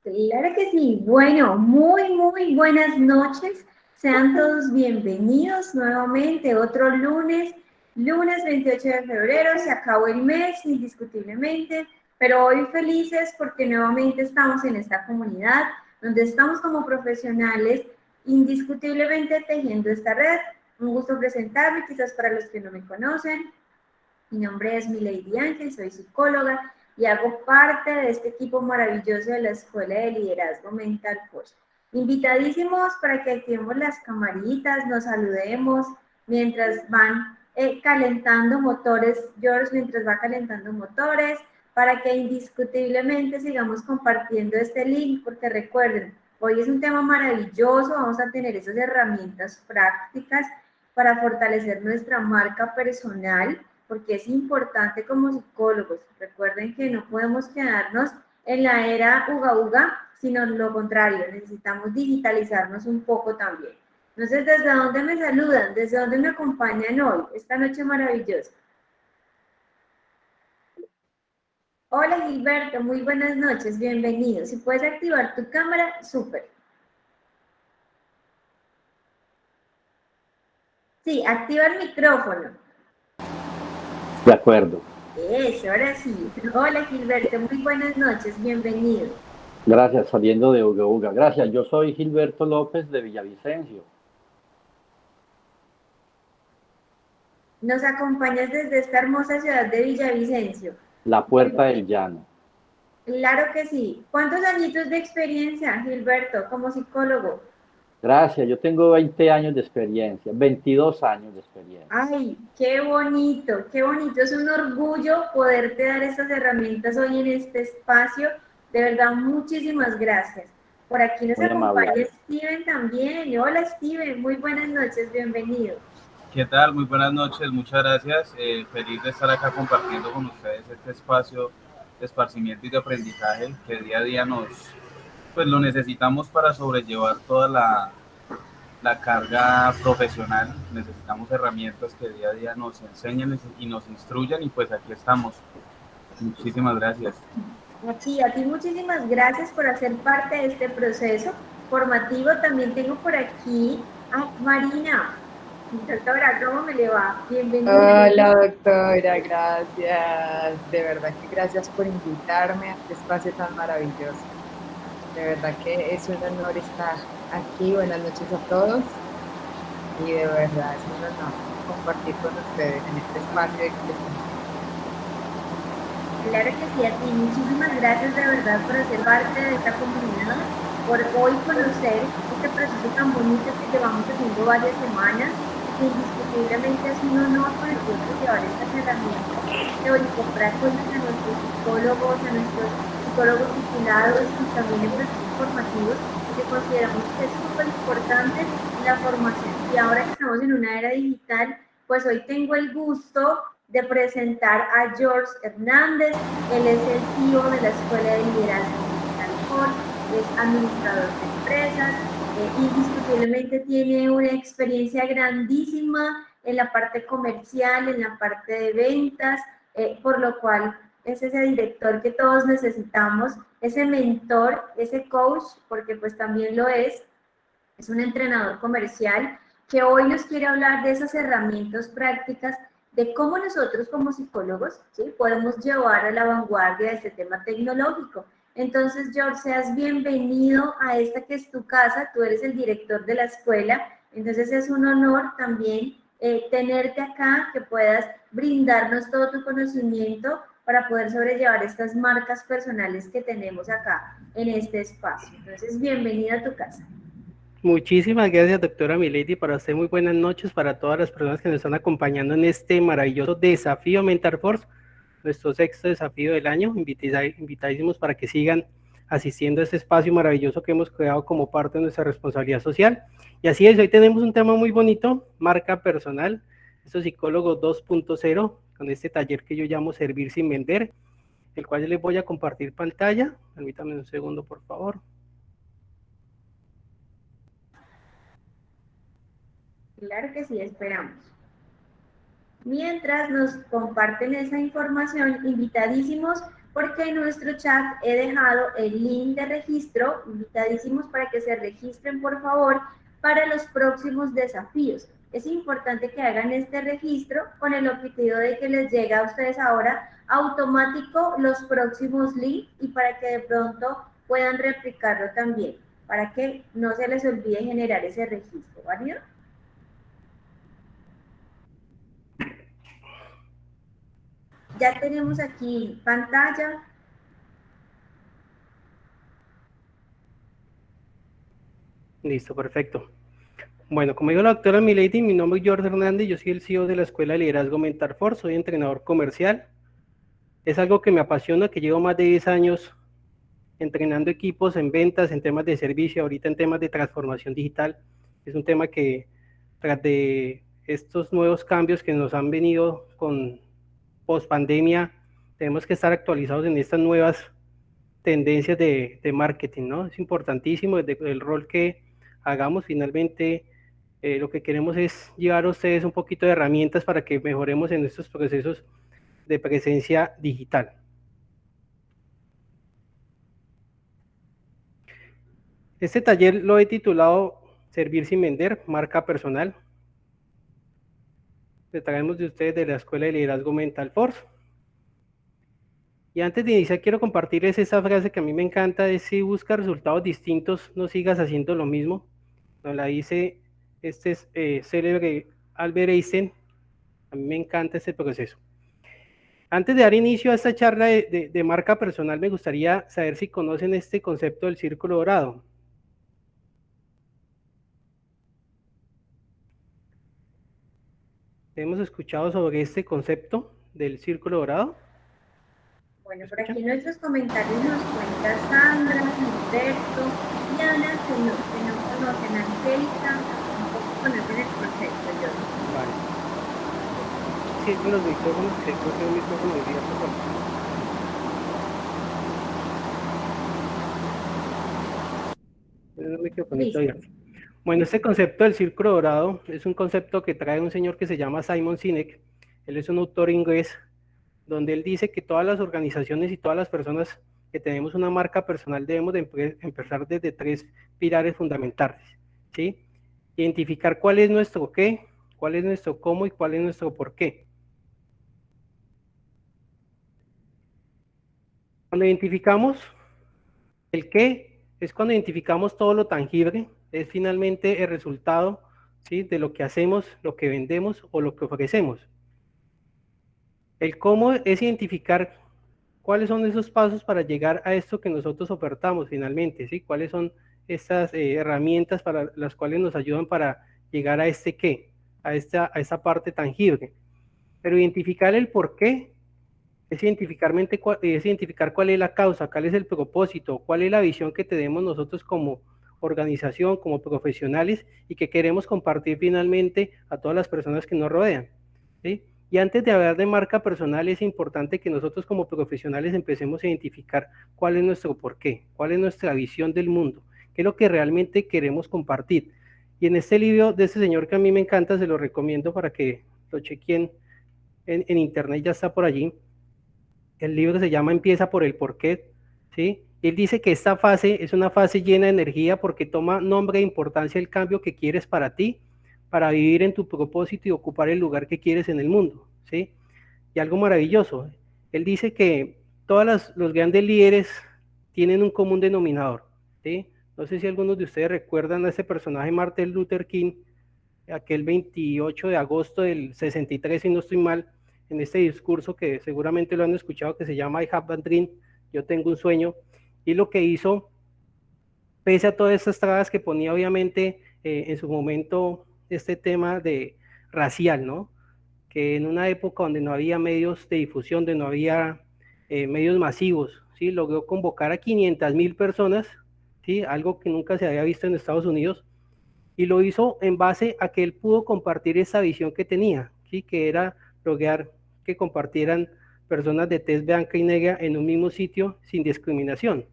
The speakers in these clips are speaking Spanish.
Claro que sí. Bueno, muy buenas noches. Sean todos bienvenidos nuevamente. Otro lunes 28 de febrero. Se acabó el mes, indiscutiblemente, pero hoy felices porque nuevamente estamos en esta comunidad donde estamos como profesionales indiscutiblemente tejiendo esta red. Un gusto presentarme, quizás para los que no me conocen. Mi nombre es Milady Ángel, soy psicóloga y hago parte de este equipo maravilloso de la Escuela de Liderazgo Mental Coach. Invitadísimos para que activemos las camaritas, nos saludemos mientras van calentando motores, George, mientras va calentando motores, para que indiscutiblemente sigamos compartiendo este link, porque recuerden, hoy es un tema maravilloso, vamos a tener esas herramientas prácticas para fortalecer nuestra marca personal, porque es importante como psicólogos. Recuerden que no podemos quedarnos en la era uga uga, sino lo contrario, necesitamos digitalizarnos un poco también. Entonces, ¿desde dónde me saludan? ¿Desde dónde me acompañan hoy? Esta noche maravillosa. Hola Gilberto, muy buenas noches, bienvenido. Si puedes activar tu cámara, súper. Sí, activa el micrófono. De acuerdo. Eso, ahora sí. Hola Gilberto, muy buenas noches, bienvenido. Gracias, saliendo de Uga Uga. Gracias, yo soy Gilberto López de Villavicencio. Nos acompañas desde esta hermosa ciudad de Villavicencio. La Puerta del Llano. Claro que sí. ¿Cuántos añitos de experiencia, Gilberto, como psicólogo? Gracias, yo tengo 20 años de experiencia, 22 años de experiencia. Ay, qué bonito, qué bonito. Es un orgullo poderte dar estas herramientas hoy en este espacio. De verdad, muchísimas gracias. Por aquí nos Muy amable. acompaña Steven también. Hola Steven, muy buenas noches, bienvenido. ¿Qué tal? Muy buenas noches, muchas gracias. Feliz de estar acá compartiendo con ustedes este espacio de esparcimiento y de aprendizaje que día a día pues lo necesitamos para sobrellevar toda la carga profesional. Necesitamos herramientas que día a día nos enseñen y nos instruyan y pues aquí estamos. Muchísimas gracias. A ti muchísimas gracias por hacer parte de este proceso formativo. También tengo por aquí a Marina. Doctora, ¿cómo me le va? Bienvenida. Hola doctora, gracias. De verdad que gracias por invitarme a este espacio tan maravilloso. De verdad que es un honor estar aquí. Buenas noches a todos. Y de verdad es un honor compartir con ustedes en este espacio de crecimiento. Claro que sí, a ti muchísimas gracias de verdad por ser parte de esta comunidad, por hoy conocer este proceso tan bonito que llevamos haciendo varias semanas y que indiscutiblemente es un honor para nosotros llevar estas herramientas de incorporar a nuestros psicólogos titulados y también en procesos formativos que consideramos que es súper importante la formación. Y ahora que estamos en una era digital, pues hoy tengo el gusto de presentar a George Hernández. Él es el CEO de la Escuela de Liderazgo Mental, es administrador de empresas, indiscutiblemente tiene una experiencia grandísima en la parte comercial, en la parte de ventas, por lo cual es ese director que todos necesitamos, ese mentor, ese coach, porque pues también lo es un entrenador comercial que hoy nos quiere hablar de esas herramientas prácticas de cómo nosotros como psicólogos, ¿sí?, podemos llevar a la vanguardia de este tema tecnológico. Entonces, George, seas bienvenido a esta que es tu casa, tú eres el director de la escuela, entonces es un honor también tenerte acá, que puedas brindarnos todo tu conocimiento para poder sobrellevar estas marcas personales que tenemos acá en este espacio. Entonces, bienvenido a tu casa. Muchísimas gracias, doctora Milady. Para usted, muy buenas noches para todas las personas que nos están acompañando en este maravilloso desafío Mental Force, nuestro sexto desafío del año. Invitadísimos para que sigan asistiendo a este espacio maravilloso que hemos creado como parte de nuestra responsabilidad social. Y así es, hoy tenemos un tema muy bonito, marca personal, estos psicólogos 2.0, con este taller que yo llamo Servir sin Vender, el cual yo les voy a compartir pantalla. Permítanme un segundo, por favor. Claro que sí, esperamos. Mientras nos comparten esa información, invitadísimos porque en nuestro chat he dejado el link de registro, invitadísimos para que se registren por favor para los próximos desafíos. Es importante que hagan este registro con el objetivo de que les llegue a ustedes ahora automático los próximos links y para que de pronto puedan replicarlo también, para que no se les olvide generar ese registro, ¿válido? Ya tenemos aquí pantalla. Listo, perfecto. Bueno, como dijo la doctora Milady, mi nombre es Jorge Hernández, yo soy el CEO de la Escuela de Liderazgo Mental Force, soy entrenador comercial. Es algo que me apasiona, que llevo más de 10 años entrenando equipos en ventas, en temas de servicio, ahorita en temas de transformación digital. Es un tema que, tras de estos nuevos cambios que nos han venido con post-pandemia, tenemos que estar actualizados en estas nuevas tendencias de marketing, ¿no? Es importantísimo desde el rol que hagamos. Finalmente, lo que queremos es llevar a ustedes un poquito de herramientas para que mejoremos en estos procesos de presencia digital. Este taller lo he titulado Servir sin vender, marca personal. Le traemos de ustedes de la Escuela de Liderazgo Mental Force. Y antes de iniciar quiero compartirles esa frase que a mí me encanta, es si buscas resultados distintos, no sigas haciendo lo mismo. Nos la dice este célebre Albert Einstein. A mí me encanta este proceso. Antes de dar inicio a esta charla de marca personal, me gustaría saber si conocen este concepto del círculo dorado. ¿Hemos escuchado sobre este concepto del círculo dorado? Bueno, por aquí en nuestros comentarios nos cuenta Sandra, Gilberto y Ana que no conocen, Angélica, tampoco conocen el concepto. Yo. Vale. Sí, con los micrófonos, que creo que un micrófono abierto por acá. Un microfonito abierto. Bueno, este concepto del círculo dorado es un concepto que trae un señor que se llama Simon Sinek. Él es un autor inglés, donde él dice que todas las organizaciones y todas las personas que tenemos una marca personal debemos de empezar desde 3 pilares fundamentales, ¿sí? Identificar cuál es nuestro qué, cuál es nuestro cómo y cuál es nuestro por qué. Cuando identificamos el qué, es cuando identificamos todo lo tangible, es finalmente el resultado, ¿sí?, de lo que hacemos, lo que vendemos o lo que ofrecemos. El cómo es identificar cuáles son esos pasos para llegar a esto que nosotros ofertamos finalmente, ¿sí? Cuáles son estas herramientas para las cuales nos ayudan para llegar a este qué, a esta parte tangible. Pero identificar el por qué es identificar cuál es la causa, cuál es el propósito, cuál es la visión que tenemos nosotros como organización, como profesionales y que queremos compartir finalmente a todas las personas que nos rodean, ¿sí? Y antes de hablar de marca personal es importante que nosotros como profesionales empecemos a identificar cuál es nuestro porqué, cuál es nuestra visión del mundo, qué es lo que realmente queremos compartir. Y en este libro de este señor que a mí me encanta, se lo recomiendo para que lo chequen en internet, ya está por allí. El libro se llama Empieza por el porqué, ¿sí? Él dice que esta fase es una fase llena de energía porque toma nombre e importancia el cambio que quieres para ti, para vivir en tu propósito y ocupar el lugar que quieres en el mundo, ¿sí? Y algo maravilloso, él dice que todos los grandes líderes tienen un común denominador, ¿sí? No sé si algunos de ustedes recuerdan a ese personaje Martin Luther King, aquel 28 de agosto del 63, si no estoy mal, en este discurso que seguramente lo han escuchado, que se llama I Have a Dream, yo tengo un sueño, y lo que hizo, pese a todas estas trabas que ponía obviamente en su momento este tema de racial, ¿no? Que en una época donde no había medios de difusión, donde no había medios masivos, ¿sí? Logró convocar a 500,000 personas, ¿sí? Algo que nunca se había visto en Estados Unidos, y lo hizo en base a que él pudo compartir esa visión que tenía, ¿sí? Que era lograr que compartieran personas de tez blanca y negra en un mismo sitio sin discriminación,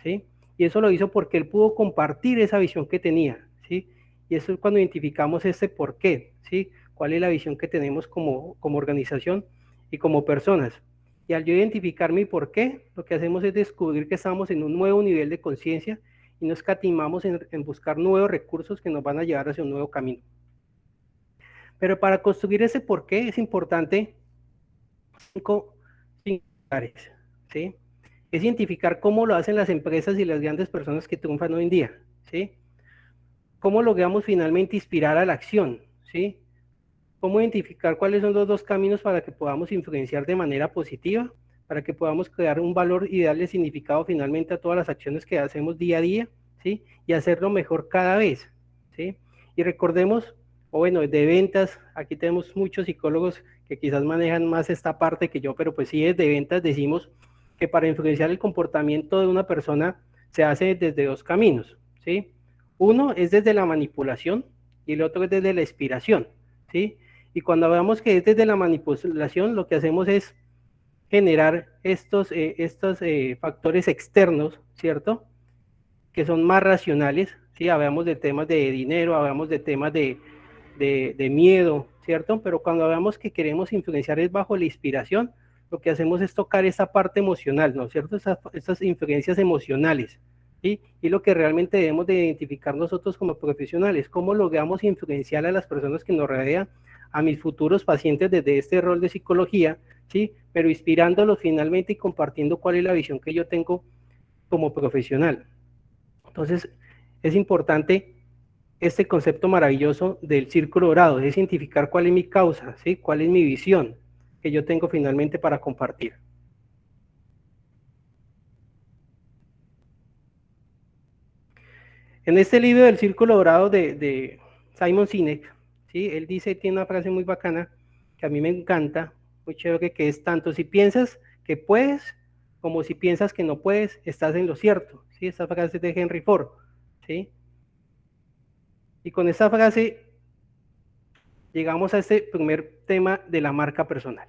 ¿sí? Y eso lo hizo porque él pudo compartir esa visión que tenía, ¿sí? Y eso es cuando identificamos ese por qué, ¿sí? Cuál es la visión que tenemos como organización y como personas. Y al yo identificar mi por qué, lo que hacemos es descubrir que estamos en un nuevo nivel de conciencia y no escatimamos en buscar nuevos recursos que nos van a llevar hacia un nuevo camino. Pero para construir ese por qué es importante cinco pilares, ¿sí? Es identificar cómo lo hacen las empresas y las grandes personas que triunfan hoy en día, ¿sí? Cómo logramos finalmente inspirar a la acción, ¿sí? Cómo identificar cuáles son los dos caminos para que podamos influenciar de manera positiva, para que podamos crear un valor y darle significado finalmente a todas las acciones que hacemos día a día, ¿sí? Y hacerlo mejor cada vez, ¿sí? Y recordemos, o bueno, de ventas, aquí tenemos muchos psicólogos que quizás manejan más esta parte que yo, pero pues sí, desde ventas decimos que para influenciar el comportamiento de una persona se hace desde dos caminos, ¿sí? Uno es desde la manipulación y el otro es desde la inspiración, ¿sí? Y cuando hablamos que es desde la manipulación, lo que hacemos es generar estos factores externos, ¿cierto? Que son más racionales, ¿sí? Hablamos de temas de dinero, hablamos de temas de miedo, ¿cierto? Pero cuando hablamos que queremos influenciar es bajo la inspiración, lo que hacemos es tocar esa parte emocional, ¿no es cierto? Esas influencias emocionales, ¿sí? Y lo que realmente debemos de identificar nosotros como profesionales, cómo logramos influenciar a las personas que nos rodean, a mis futuros pacientes desde este rol de psicología, ¿sí? Pero inspirándolos finalmente y compartiendo cuál es la visión que yo tengo como profesional. Entonces, es importante este concepto maravilloso del círculo dorado, es identificar cuál es mi causa, ¿sí? Cuál es mi visión que yo tengo finalmente para compartir. En este libro del círculo dorado de Simon Sinek, ¿sí? Él dice, tiene una frase muy bacana que a mí me encanta, muy chévere, que es tanto si piensas que puedes como si piensas que no puedes, estás en lo cierto, ¿sí? Esta frase es de Henry Ford, ¿sí? Y con esta frase llegamos a este primer tema de la marca personal.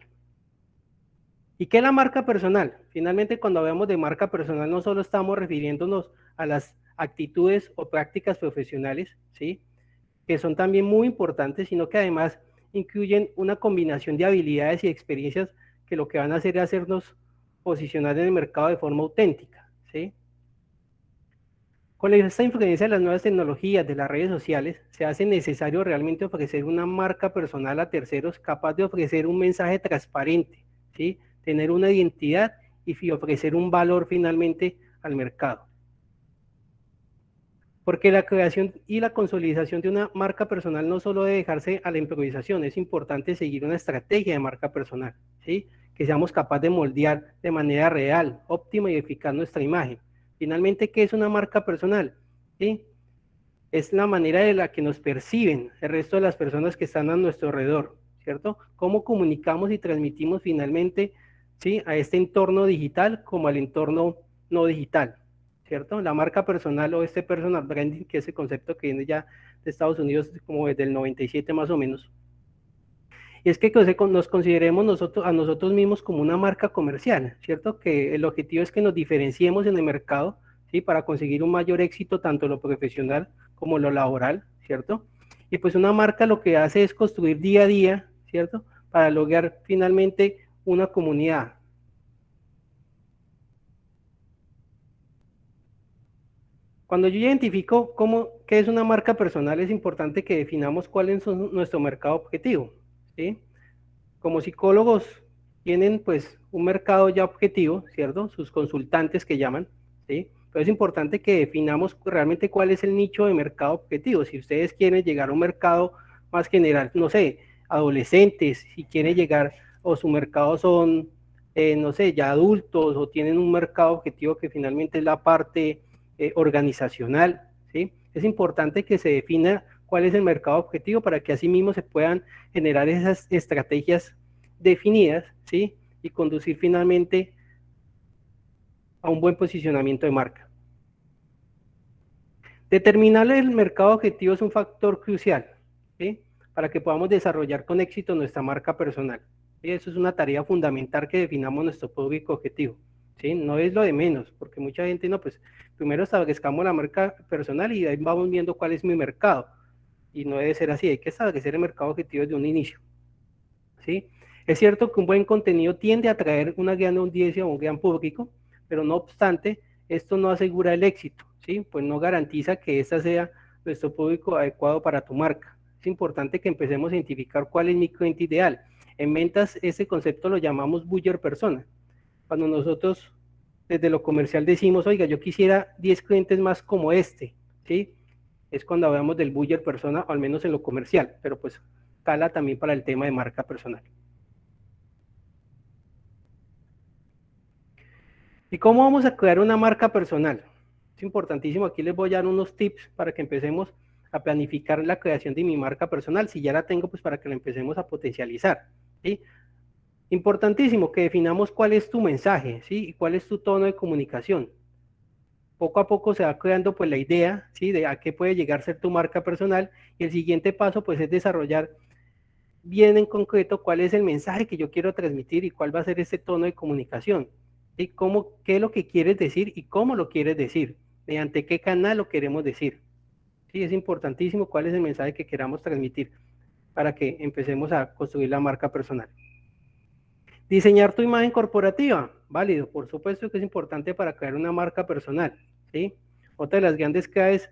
¿Y qué es la marca personal? Finalmente, cuando hablamos de marca personal, no solo estamos refiriéndonos a las actitudes o prácticas profesionales, ¿sí? Que son también muy importantes, sino que además incluyen una combinación de habilidades y experiencias que lo que van a hacer es hacernos posicionar en el mercado de forma auténtica, ¿sí? Con esta influencia de las nuevas tecnologías, de las redes sociales, se hace necesario realmente ofrecer una marca personal a terceros capaz de ofrecer un mensaje transparente, ¿sí? Tener una identidad y ofrecer un valor finalmente al mercado. Porque la creación y la consolidación de una marca personal no solo debe dejarse a la improvisación, es importante seguir una estrategia de marca personal, ¿sí? Que seamos capaces de moldear de manera real, óptima y eficaz nuestra imagen. Finalmente, ¿qué es una marca personal? ¿Sí? Es la manera de la que nos perciben el resto de las personas que están a nuestro alrededor, ¿cierto? Cómo comunicamos y transmitimos finalmente, ¿sí? A este entorno digital como al entorno no digital, ¿cierto? La marca personal o este personal branding, que es el concepto que viene ya de Estados Unidos como desde el 97 más o menos. Y es que nos consideremos a nosotros mismos como una marca comercial, ¿cierto? Que el objetivo es que nos diferenciemos en el mercado, ¿sí? Para conseguir un mayor éxito tanto en lo profesional como en lo laboral, ¿cierto? Y pues una marca lo que hace es construir día a día, ¿cierto? Para lograr finalmente una comunidad. Cuando yo identifico qué es una marca personal, es importante que definamos cuál es nuestro mercado objetivo, ¿sí? Como psicólogos tienen pues un mercado ya objetivo, ¿cierto? Sus consultantes que llaman, ¿sí? Pero es importante que definamos realmente cuál es el nicho de mercado objetivo. Si ustedes quieren llegar a un mercado más general, no sé, adolescentes, si quieren llegar, o su mercado son, no sé, ya adultos, o tienen un mercado objetivo que finalmente es la parte organizacional, ¿sí? Es importante que se defina cuál es el mercado objetivo para que así mismo se puedan generar esas estrategias definidas, ¿sí? Y conducir finalmente a un buen posicionamiento de marca. Determinar el mercado objetivo es un factor crucial, ¿sí? Para que podamos desarrollar con éxito nuestra marca personal. ¿Sí? Eso es una tarea fundamental, que definamos nuestro público objetivo, ¿sí? No es lo de menos, porque mucha gente, no, pues primero establezcamos la marca personal y ahí vamos viendo cuál es mi mercado. Y no debe ser así, hay que establecer el mercado objetivo desde un inicio, ¿sí? Es cierto que un buen contenido tiende a atraer una gran audiencia o un gran público, pero no obstante, esto no asegura el éxito, ¿sí? Pues no garantiza que este sea nuestro público adecuado para tu marca. Es importante que empecemos a identificar cuál es mi cliente ideal. En ventas, ese concepto lo llamamos buyer persona. Cuando nosotros desde lo comercial decimos, oiga, yo quisiera 10 clientes más como este, ¿sí? Es cuando hablamos del buyer persona, o al menos en lo comercial, pero pues cala también para el tema de marca personal. ¿Y cómo vamos a crear una marca personal? Es importantísimo, aquí les voy a dar unos tips para que empecemos a planificar la creación de mi marca personal. Si ya la tengo, pues para que la empecemos a potencializar, ¿sí? Importantísimo que definamos cuál es tu mensaje, ¿sí? Y cuál es tu tono de comunicación. Poco a poco se va creando pues la idea, ¿sí? De a qué puede llegar a ser tu marca personal, y el siguiente paso pues es desarrollar bien en concreto cuál es el mensaje que yo quiero transmitir y cuál va a ser ese tono de comunicación. ¿Sí? ¿Qué es lo que quieres decir y cómo lo quieres decir? ¿Mediante qué canal lo queremos decir? Sí, es importantísimo cuál es el mensaje que queramos transmitir para que empecemos a construir la marca personal. Diseñar tu imagen corporativa, válido, por supuesto que es importante para crear una marca personal, ¿sí? Otra de las grandes claves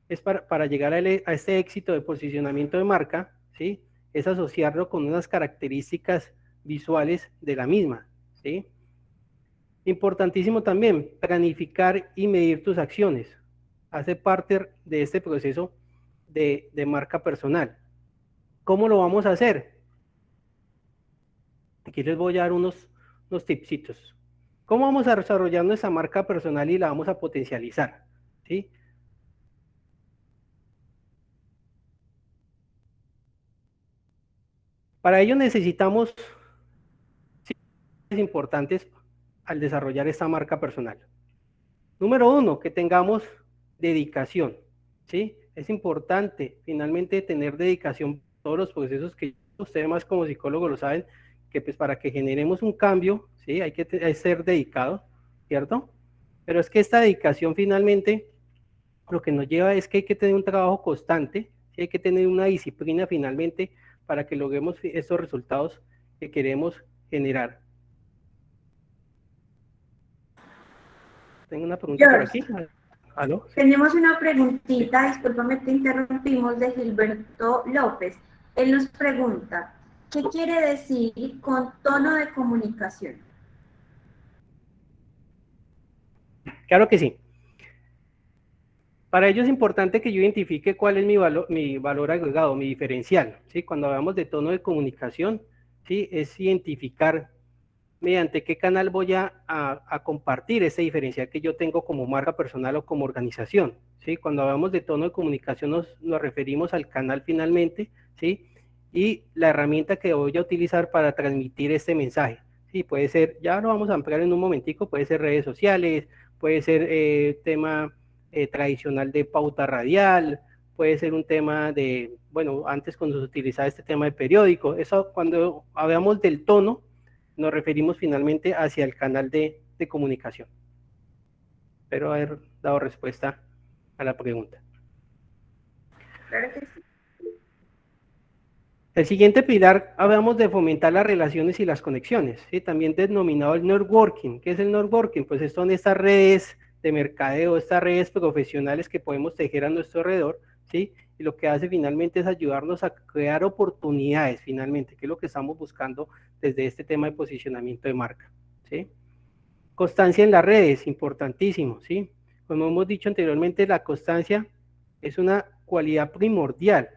es para llegar a este éxito de posicionamiento de marca, ¿sí? Es asociarlo con unas características visuales de la misma, ¿sí? Importantísimo también, planificar y medir tus acciones. Hace parte de este proceso de marca personal. ¿Cómo lo vamos a hacer? Aquí les voy a dar unos tipsitos. ¿Cómo vamos a desarrollar nuestra marca personal y la vamos a potencializar? ¿Sí? Para ello necesitamos importantes al desarrollar esta marca personal. Número 1, que tengamos dedicación, ¿sí? Es importante finalmente tener dedicación a todos los procesos que ustedes más como psicólogos lo saben, que pues para que generemos un cambio, ¿sí? Hay que ser dedicado, ¿cierto? Pero es que esta dedicación finalmente lo que nos lleva es que hay que tener un trabajo constante, ¿sí? Hay que tener una disciplina finalmente para que logremos esos resultados que queremos generar. Tengo una pregunta por aquí. ¿Aló? Tenemos una preguntita, discúlpame, te interrumpimos, de Gilberto López. Él nos pregunta, ¿qué quiere decir con tono de comunicación? Claro que sí. Para ello es importante que yo identifique cuál es mi valor agregado, mi diferencial, ¿sí? Cuando hablamos de tono de comunicación, ¿sí? Es identificar mediante qué canal voy a compartir ese diferencial que yo tengo como marca personal o como organización, ¿sí? Cuando hablamos de tono de comunicación nos referimos al canal finalmente, ¿sí? Y la herramienta que voy a utilizar para transmitir este mensaje, ¿sí? Puede ser, ya lo vamos a ampliar en un momentico, puede ser redes sociales, puede ser tema tradicional de pauta radial, puede ser un tema de, bueno, antes cuando se utilizaba este tema de periódico, eso cuando hablamos del tono, nos referimos finalmente hacia el canal de comunicación. Espero haber dado respuesta a la pregunta. Claro que sí. El siguiente pilar, hablamos de fomentar las relaciones y las conexiones, ¿sí? También denominado el networking. ¿Qué es el networking? Pues son estas redes de mercadeo, estas redes profesionales que podemos tejer a nuestro alrededor, ¿sí? Y lo que hace finalmente es ayudarnos a crear oportunidades finalmente, que es lo que estamos buscando desde este tema de posicionamiento de marca, ¿sí? Constancia en las redes, importantísimo, ¿sí? Como hemos dicho anteriormente, la constancia es una cualidad primordial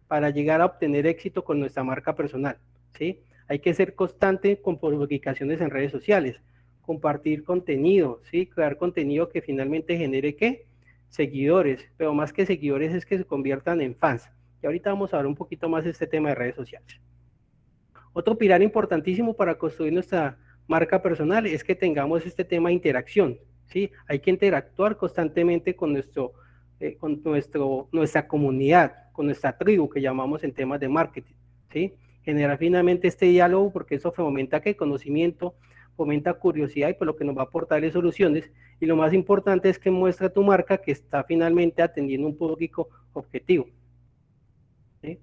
para llegar a obtener éxito con nuestra marca personal, ¿sí? Hay que ser constante con publicaciones en redes sociales, compartir contenido, ¿sí? Crear contenido que finalmente genere, ¿qué? Seguidores, pero más que seguidores es que se conviertan en fans. Y ahorita vamos a hablar un poquito más de este tema de redes sociales. Otro pilar importantísimo para construir nuestra marca personal es que tengamos este tema de interacción, ¿sí? Hay que interactuar constantemente con nuestra comunidad, con nuestra tribu que llamamos en temas de marketing, ¿sí? Generar finalmente este diálogo porque eso fomenta ¿qué? Conocimiento, fomenta curiosidad y por lo que nos va a aportar soluciones, y lo más importante es que muestra tu marca que está finalmente atendiendo un público objetivo, ¿sí?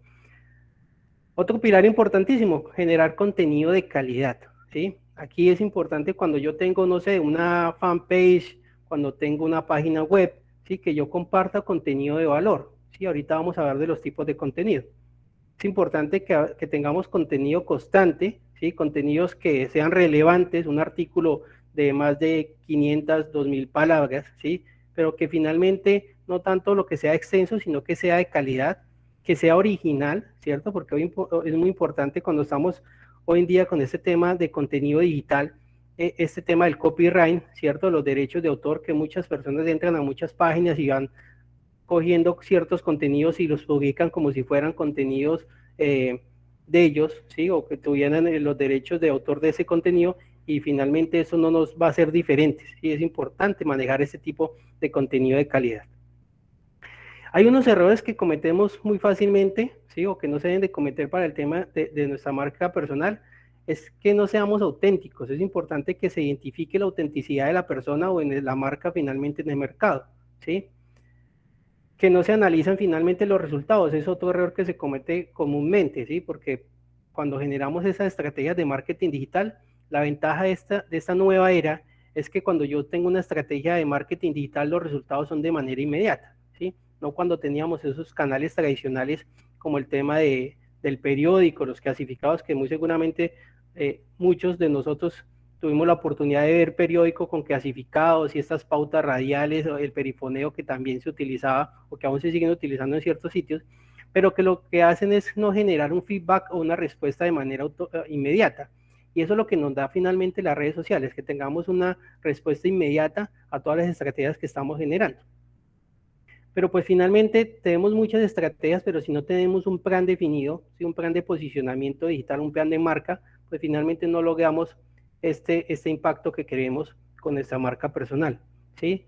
Otro pilar importantísimo, generar contenido de calidad, ¿sí? Aquí es importante cuando yo tengo, no sé, una fanpage, cuando tengo una página web, ¿sí? Que yo comparta contenido de valor, ¿sí? Ahorita vamos a hablar de los tipos de contenido. Es importante que tengamos contenido constante, ¿sí? Contenidos que sean relevantes, un artículo de más de 500, 2000 palabras, ¿sí? Pero que finalmente no tanto lo que sea extenso, sino que sea de calidad, que sea original, ¿cierto? Porque hoy es muy importante cuando estamos hoy en día con este tema de contenido digital, este tema del copyright, ¿cierto? Los derechos de autor, que muchas personas entran a muchas páginas y van cogiendo ciertos contenidos y los publican como si fueran contenidos de ellos, ¿sí? O que tuvieran los derechos de autor de ese contenido, y finalmente eso no nos va a ser diferente, ¿sí? Es importante manejar ese tipo de contenido de calidad. Hay unos errores que cometemos muy fácilmente, ¿sí? O que no se deben de cometer para el tema de nuestra marca personal, es que no seamos auténticos. Es importante que se identifique la autenticidad de la persona o en la marca finalmente en el mercado, ¿sí? Que no se analizan finalmente los resultados, es otro error que se comete comúnmente, ¿sí? Porque cuando generamos esas estrategias de marketing digital, la ventaja de esta nueva era es que cuando yo tengo una estrategia de marketing digital, los resultados son de manera inmediata, ¿sí? No cuando teníamos esos canales tradicionales como el tema del periódico, los clasificados, que muy seguramente muchos de nosotros tuvimos la oportunidad de ver periódico con clasificados y estas pautas radiales, o el perifoneo que también se utilizaba o que aún se siguen utilizando en ciertos sitios, pero que lo que hacen es no generar un feedback o una respuesta de manera inmediata. Y eso es lo que nos da finalmente las redes sociales, que tengamos una respuesta inmediata a todas las estrategias que estamos generando. Pero pues finalmente tenemos muchas estrategias, pero si no tenemos un plan definido, ¿sí? Un plan de posicionamiento digital, un plan de marca, pues finalmente no logramos este impacto que queremos con nuestra marca personal, ¿sí?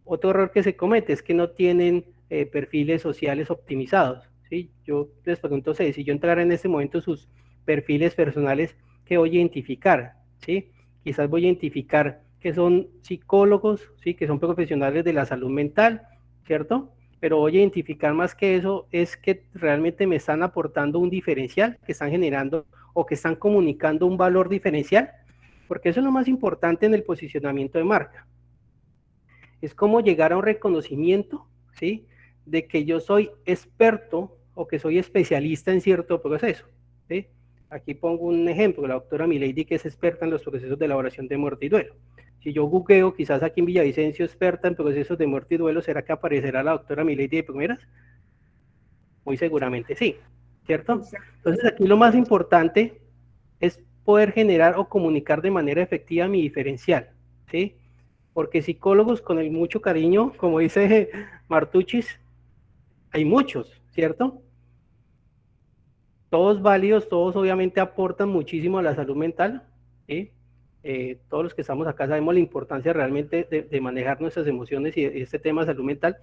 Otro error que se comete es que no tienen perfiles sociales optimizados, ¿sí? Yo les pregunto, si yo entrara en este momento sus perfiles personales, ¿qué voy a identificar? ¿Sí? Quizás voy a identificar que son psicólogos, ¿sí? Que son profesionales de la salud mental, ¿cierto? Pero voy a identificar más que eso, es que realmente me están aportando un diferencial, que están generando o que están comunicando un valor diferencial, porque eso es lo más importante en el posicionamiento de marca. Es como llegar a un reconocimiento, ¿sí? De que yo soy experto o que soy especialista en cierto proceso, ¿sí? Aquí pongo un ejemplo, la doctora Milady, que es experta en los procesos de elaboración de muerte y duelo. Si yo googleo, quizás aquí en Villavicencio, experta en procesos de muerte y duelo, ¿será que aparecerá la doctora Milady de primeras? Muy seguramente sí, ¿cierto? Entonces aquí lo más importante es poder generar o comunicar de manera efectiva mi diferencial, ¿sí? Porque psicólogos con el mucho cariño, como dice Martuchis, hay muchos, ¿cierto? Todos válidos, todos obviamente aportan muchísimo a la salud mental, ¿sí? Todos los que estamos acá sabemos la importancia realmente de manejar nuestras emociones y este tema de salud mental,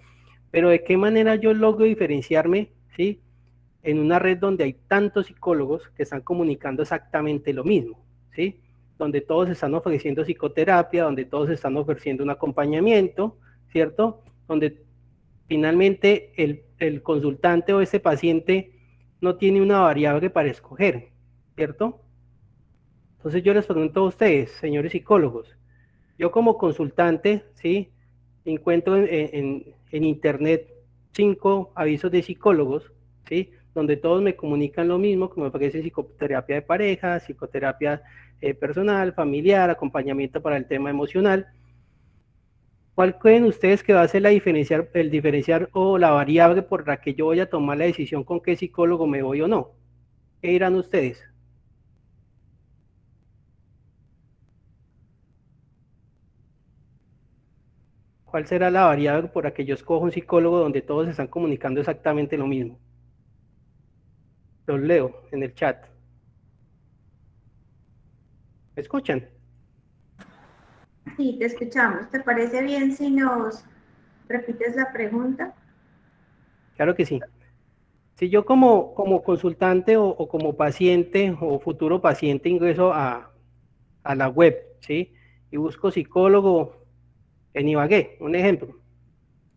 pero ¿de qué manera yo logro diferenciarme, ¿sí? En una red donde hay tantos psicólogos que están comunicando exactamente lo mismo, ¿sí? Donde todos están ofreciendo psicoterapia, donde todos están ofreciendo un acompañamiento, ¿cierto? Donde finalmente el consultante o ese paciente no tiene una variable para escoger, ¿cierto? Entonces yo les pregunto a ustedes, señores psicólogos, yo como consultante, ¿sí? Encuentro en internet 5 avisos de psicólogos, ¿sí? Donde todos me comunican lo mismo, que me ofrecen psicoterapia de pareja, psicoterapia personal, familiar, acompañamiento para el tema emocional. ¿Cuál creen ustedes que va a ser el diferenciar o la variable por la que yo voy a tomar la decisión con qué psicólogo me voy o no? ¿Qué dirán ustedes? ¿Cuál será la variable por la que yo escojo un psicólogo donde todos están comunicando exactamente lo mismo? Los leo en el chat. ¿Me escuchan? Sí, te escuchamos. ¿Te parece bien si nos repites la pregunta? Claro que sí. Si yo como consultante o como paciente o futuro paciente ingreso a la web, ¿sí? Y busco psicólogo en Ibagué, un ejemplo.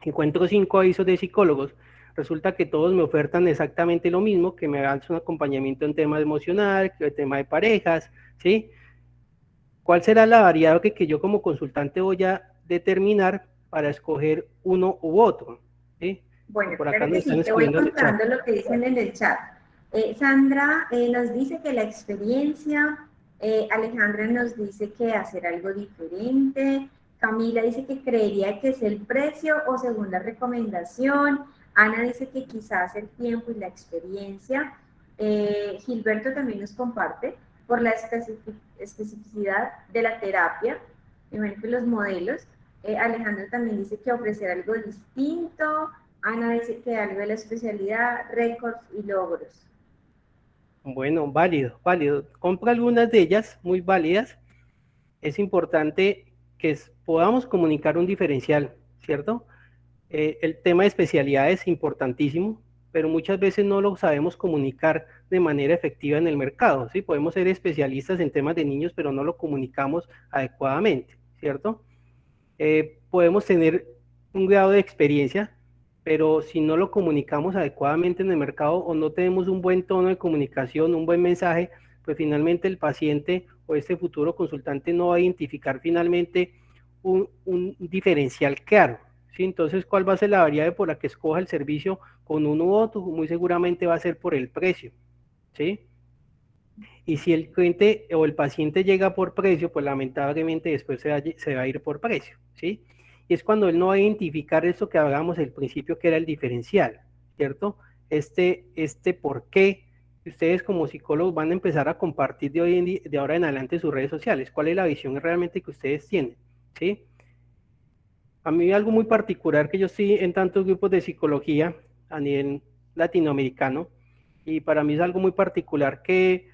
Encuentro 5 avisos de psicólogos. resulta que todos me ofertan exactamente lo mismo, que me hagan un acompañamiento en temas emocional, que en tema de parejas, ¿sí? ¿Cuál será la variable que yo como consultante voy a determinar para escoger uno u otro? ¿Sí? Bueno, Por acá claro nos que están sí, te voy escribiendo en el chat. contando lo que dicen en el chat. Sandra nos dice que la experiencia, Alejandra nos dice que hacer algo diferente, Camila dice que creería que es el precio o según la recomendación, Ana dice que quizás el tiempo y la experiencia, Gilberto también nos comparte por la especificidad de la terapia, y los modelos, Alejandro también dice que ofrecer algo distinto, Ana dice que algo de la especialidad, récords y logros. Bueno, válido, válido. Compra algunas de ellas, muy válidas. Es importante que podamos comunicar un diferencial, ¿cierto? El tema de especialidad es importantísimo, pero muchas veces no lo sabemos comunicar de manera efectiva en el mercado, ¿sí? Podemos ser especialistas en temas de niños, pero no lo comunicamos adecuadamente, ¿cierto? Podemos tener un grado de experiencia, pero si no lo comunicamos adecuadamente en el mercado o no tenemos un buen tono de comunicación, un buen mensaje, pues finalmente el paciente o este futuro consultante no va a identificar finalmente un diferencial claro, ¿sí? Entonces, ¿cuál va a ser la variable por la que escoja el servicio con uno u otro? Muy seguramente va a ser por el precio, ¿sí? Y si el cliente o el paciente llega por precio, pues lamentablemente después se va a ir por precio, ¿sí? Y es cuando él no va a identificar eso que hablábamos al principio, que era el diferencial, ¿cierto? Este por qué ustedes como psicólogos van a empezar a compartir de ahora en adelante sus redes sociales. ¿Cuál es la visión realmente que ustedes tienen? ¿Sí? A mí algo muy particular que yo estoy en tantos grupos de psicología a nivel latinoamericano, y para mí es algo muy particular que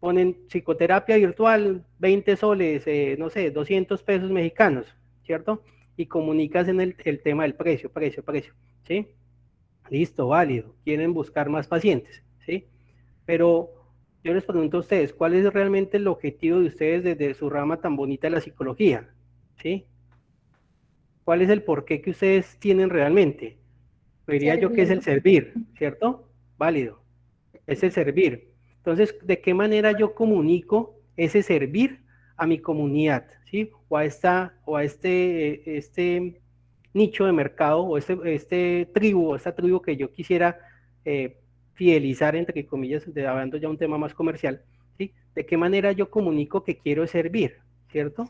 ponen psicoterapia virtual, 20 soles, no sé, 200 pesos mexicanos, ¿cierto? Y comunicas en el tema del precio, ¿sí? Listo, válido, quieren buscar más pacientes, ¿sí? Pero yo les pregunto a ustedes, ¿cuál es realmente el objetivo de ustedes desde su rama tan bonita de la psicología? ¿Sí? ¿Cuál es el porqué que ustedes tienen realmente? Diría yo que es el servir, ¿cierto? Válido, es el servir. Entonces, ¿de qué manera yo comunico ese servir a mi comunidad, ¿sí? O a este nicho de mercado, o esta tribu que yo quisiera fidelizar, entre comillas, hablando ya un tema más comercial, ¿sí? ¿De qué manera yo comunico que quiero servir, ¿cierto?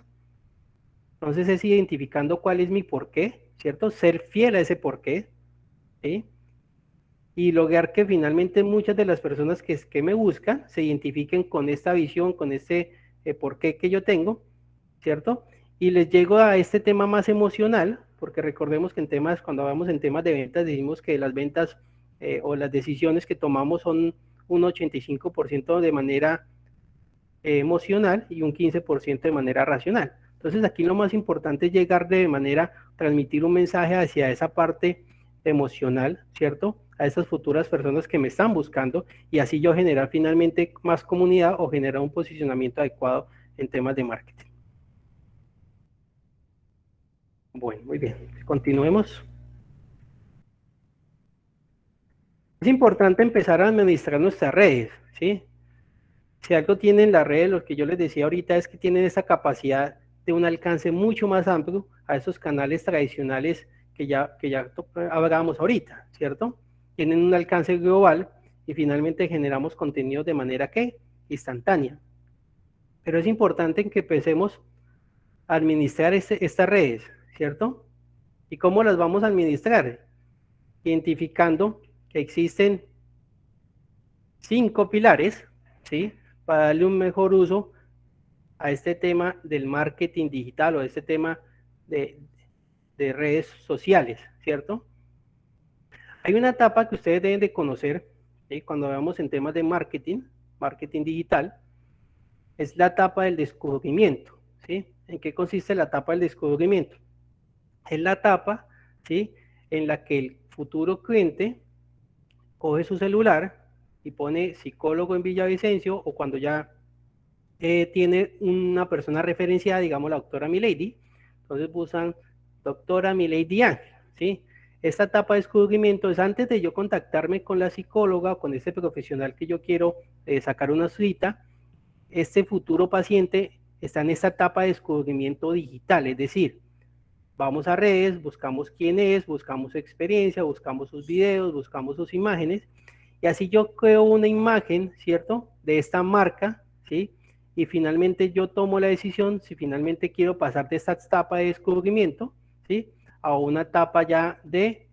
Entonces es identificando cuál es mi porqué, ¿cierto? Ser fiel a ese porqué, ¿sí? Y lograr que finalmente muchas de las personas que me buscan se identifiquen con esta visión, con este porqué que yo tengo, ¿cierto? Y les llego a este tema más emocional, porque recordemos que cuando hablamos en temas de ventas, decimos que las ventas o las decisiones que tomamos son un 85% de manera emocional y un 15% de manera racional. Entonces aquí lo más importante es llegar de manera, transmitir un mensaje hacia esa parte emocional, ¿cierto? A esas futuras personas que me están buscando, y así yo generar finalmente más comunidad o generar un posicionamiento adecuado en temas de marketing. Bueno, muy bien, continuemos. Es importante empezar a administrar nuestras redes, ¿sí? Si algo tienen las redes, lo que yo les decía ahorita es que tienen esa capacidad de un alcance mucho más amplio a esos canales tradicionales que ya hablábamos ahorita, ¿cierto? Tienen un alcance global y finalmente generamos contenido de manera que instantánea. Pero es importante que empecemos a administrar estas redes, ¿cierto? ¿Y cómo las vamos a administrar? Identificando que existen 5 pilares, ¿sí? Para darle un mejor uso a este tema del marketing digital o a este tema de redes sociales, ¿cierto? Hay una etapa que ustedes deben de conocer, ¿sí? Cuando hablamos en temas de marketing digital, es la etapa del descubrimiento, ¿sí? ¿En qué consiste la etapa del descubrimiento? Es la etapa, ¿sí? En la que el futuro cliente coge su celular y pone psicólogo en Villavicencio, o cuando ya tiene una persona referenciada, digamos la doctora Milady, entonces buscan doctora Milady Ángel, ¿sí? esta etapa de descubrimiento es antes de yo contactarme con la psicóloga o con este profesional que yo quiero sacar una cita. Este futuro paciente está en esta etapa de descubrimiento digital, es decir, vamos a redes, buscamos quién es, buscamos su experiencia, buscamos sus videos, buscamos sus imágenes, y así yo creo una imagen, ¿cierto?, de esta marca, ¿sí? Y finalmente yo tomo la decisión si finalmente quiero pasar de esta etapa de descubrimiento, ¿sí?, a una etapa ya de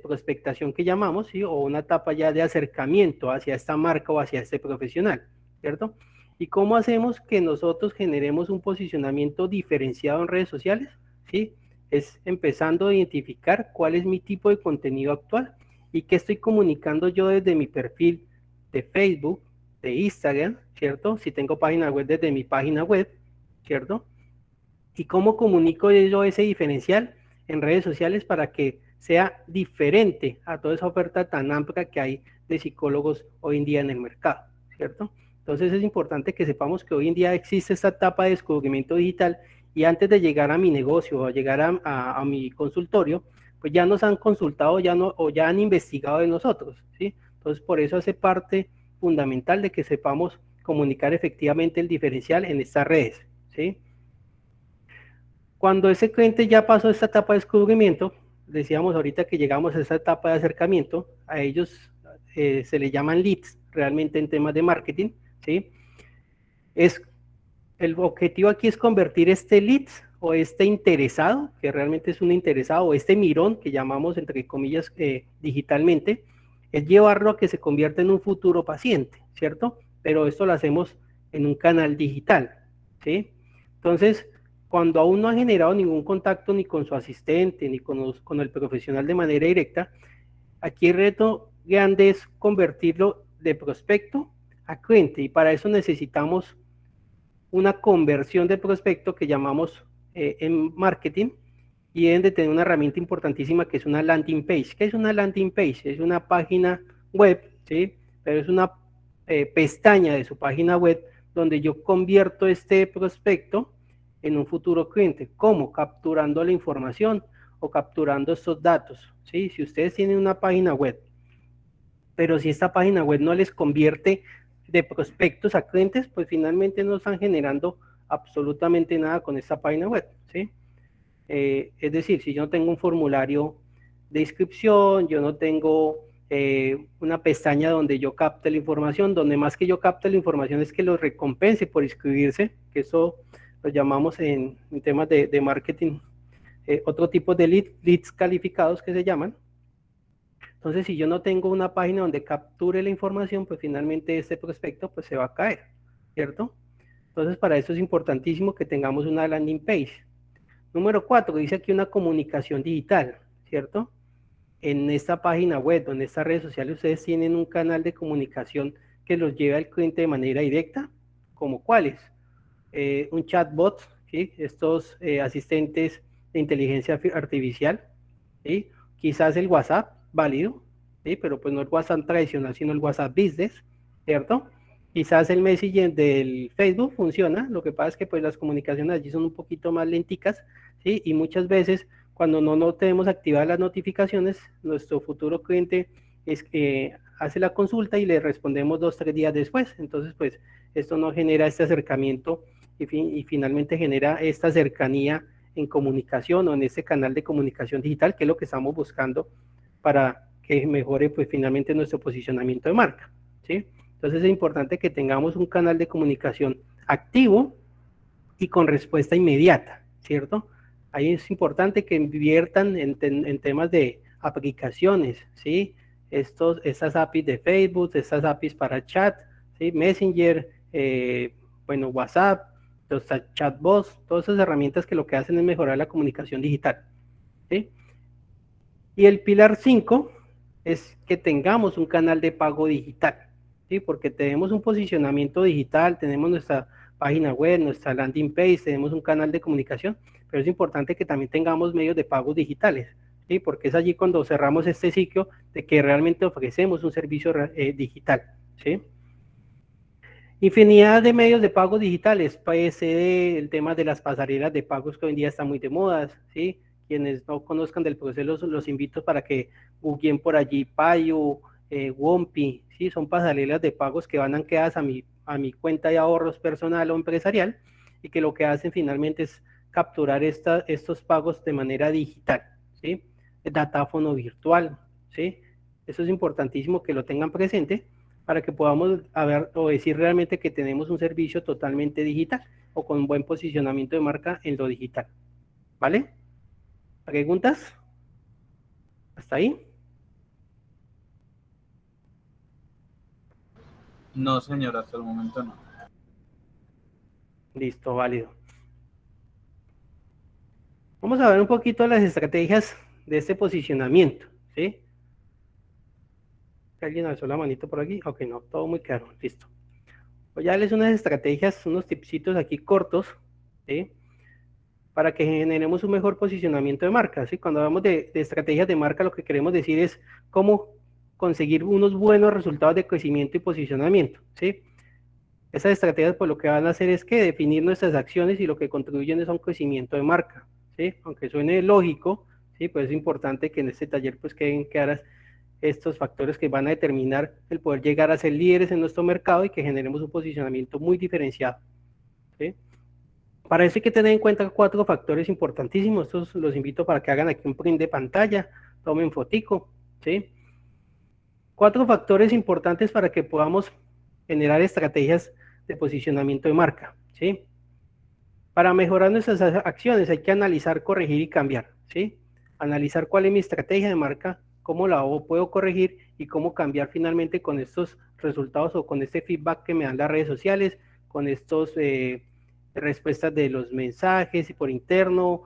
prospectación que llamamos, ¿sí?, o una etapa ya de acercamiento hacia esta marca o hacia este profesional, ¿cierto? ¿Y cómo hacemos que nosotros generemos un posicionamiento diferenciado en redes sociales? ¿Sí? Es empezando a identificar cuál es mi tipo de contenido actual y qué estoy comunicando yo desde mi perfil de Facebook, de Instagram, ¿cierto? Si tengo página web, desde mi página web, ¿cierto? Y cómo comunico yo ese diferencial en redes sociales para que sea diferente a toda esa oferta tan amplia que hay de psicólogos hoy en día en el mercado, ¿cierto? Entonces es importante que sepamos que hoy en día existe esta etapa de descubrimiento digital, y antes de llegar a mi negocio o a llegar a mi consultorio, pues ya nos han consultado o ya han investigado de nosotros, ¿sí? Entonces por eso hace parte fundamental de que sepamos comunicar efectivamente el diferencial en estas redes, ¿sí? Cuando ese cliente ya pasó esta etapa de descubrimiento, decíamos ahorita que llegamos a esta etapa de acercamiento, a ellos se le llaman leads realmente en temas de marketing, ¿sí? El objetivo aquí es convertir este lead o este interesado, que realmente es un interesado, o este mirón que llamamos entre comillas digitalmente, es llevarlo a que se convierta en un futuro paciente, ¿cierto? Pero esto lo hacemos en un canal digital, ¿sí? Entonces, cuando aún no ha generado ningún contacto ni con su asistente, ni con el profesional de manera directa, aquí el reto grande es convertirlo de prospecto a cliente, y para eso necesitamos una conversión de prospecto que llamamos en marketing, y deben de tener una herramienta importantísima que es una landing page. ¿Qué es una landing page? Es una página web, ¿sí? Pero es una pestaña de su página web donde yo convierto este prospecto en un futuro cliente. ¿Cómo? Capturando la información o capturando estos datos, ¿sí? Si ustedes tienen una página web, pero si esta página web no les convierte de prospectos a clientes, pues finalmente no están generando absolutamente nada con esta página web, ¿sí? Es decir, si yo no tengo un formulario de inscripción, yo no tengo una pestaña donde yo capte la información, donde más que yo capte la información es que los recompense por inscribirse, que eso lo llamamos en temas de marketing, otro tipo de leads calificados que se llaman. Entonces, si yo no tengo una página donde capture la información, pues finalmente este prospecto pues se va a caer, ¿cierto? Entonces, para eso es importantísimo que tengamos una landing page. Número 4, dice aquí una comunicación digital, ¿cierto? En esta página web, en estas redes sociales, ustedes tienen un canal de comunicación que los lleve al cliente de manera directa, ¿como cuáles? Un chatbot, ¿sí? Estos asistentes de inteligencia artificial, ¿sí? Quizás el WhatsApp, válido, ¿sí? Pero pues no el WhatsApp tradicional, sino el WhatsApp Business, ¿cierto? Quizás el Messenger del Facebook funciona, lo que pasa es que pues las comunicaciones allí son un poquito más lenticas, ¿sí? Y muchas veces cuando no tenemos activadas las notificaciones, nuestro futuro cliente hace la consulta y le respondemos 2-3 días después. Entonces pues esto no genera este acercamiento y finalmente genera esta cercanía en comunicación o en este canal de comunicación digital, que es lo que estamos buscando para que mejore pues finalmente nuestro posicionamiento de marca, ¿sí? Entonces es importante que tengamos un canal de comunicación activo y con respuesta inmediata, ¿cierto? Ahí es importante que inviertan en temas de aplicaciones, ¿sí? Estas APIs de Facebook, estas APIs para chat, ¿sí? Messenger, bueno, WhatsApp, los chatbots, todas esas herramientas que lo que hacen es mejorar la comunicación digital, ¿sí? Y el pilar 5 es que tengamos un canal de pago digital, ¿sí? Porque tenemos un posicionamiento digital, tenemos nuestra página web, nuestra landing page, tenemos un canal de comunicación, pero es importante que también tengamos medios de pagos digitales, ¿sí? Porque es allí cuando cerramos este ciclo de que realmente ofrecemos un servicio digital, ¿sí? Infinidad de medios de pagos digitales, PSD, el tema de las pasarelas de pagos que hoy en día están muy de moda, ¿sí? quienes no conozcan del proceso, los invito para que googleen por allí Payo, Wompi, ¿sí? Son pasarelas de pagos que van ancladas a mi cuenta de ahorros personal o empresarial y que lo que hacen finalmente es capturar estos pagos de manera digital, ¿sí? Datáfono virtual, ¿sí? Eso es importantísimo que lo tengan presente para que podamos ver o decir realmente que tenemos un servicio totalmente digital o con un buen posicionamiento de marca en lo digital, ¿vale? ¿Preguntas? ¿Hasta ahí? No, señor, hasta el momento no. Listo, válido. Vamos a ver un poquito las estrategias de este posicionamiento, ¿sí? ¿Alguien alzó la manito por aquí? Ok, no, todo muy claro, listo. Voy a darles unas estrategias, unos tipsitos aquí cortos, ¿sí? Para que generemos un mejor posicionamiento de marca, ¿sí? Cuando hablamos de estrategias de marca, lo que queremos decir es cómo conseguir unos buenos resultados de crecimiento y posicionamiento, ¿sí? Esas estrategias pues lo que van a hacer es que definir nuestras acciones y lo que contribuyen es a un crecimiento de marca, ¿sí? Aunque suene lógico, ¿sí? Pues es importante que en este taller pues queden claras estos factores que van a determinar el poder llegar a ser líderes en nuestro mercado y que generemos un posicionamiento muy diferenciado, ¿sí? Para eso hay que tener en cuenta 4 factores importantísimos. Estos los invito para que hagan aquí un print de pantalla, tomen fotico, ¿sí? 4 factores importantes para que podamos generar estrategias de posicionamiento de marca, ¿sí? Para mejorar nuestras acciones hay que analizar, corregir y cambiar, ¿sí? Analizar cuál es mi estrategia de marca, cómo la puedo corregir y cómo cambiar finalmente con estos resultados o con este feedback que me dan las redes sociales, con estos respuestas de los mensajes y por interno,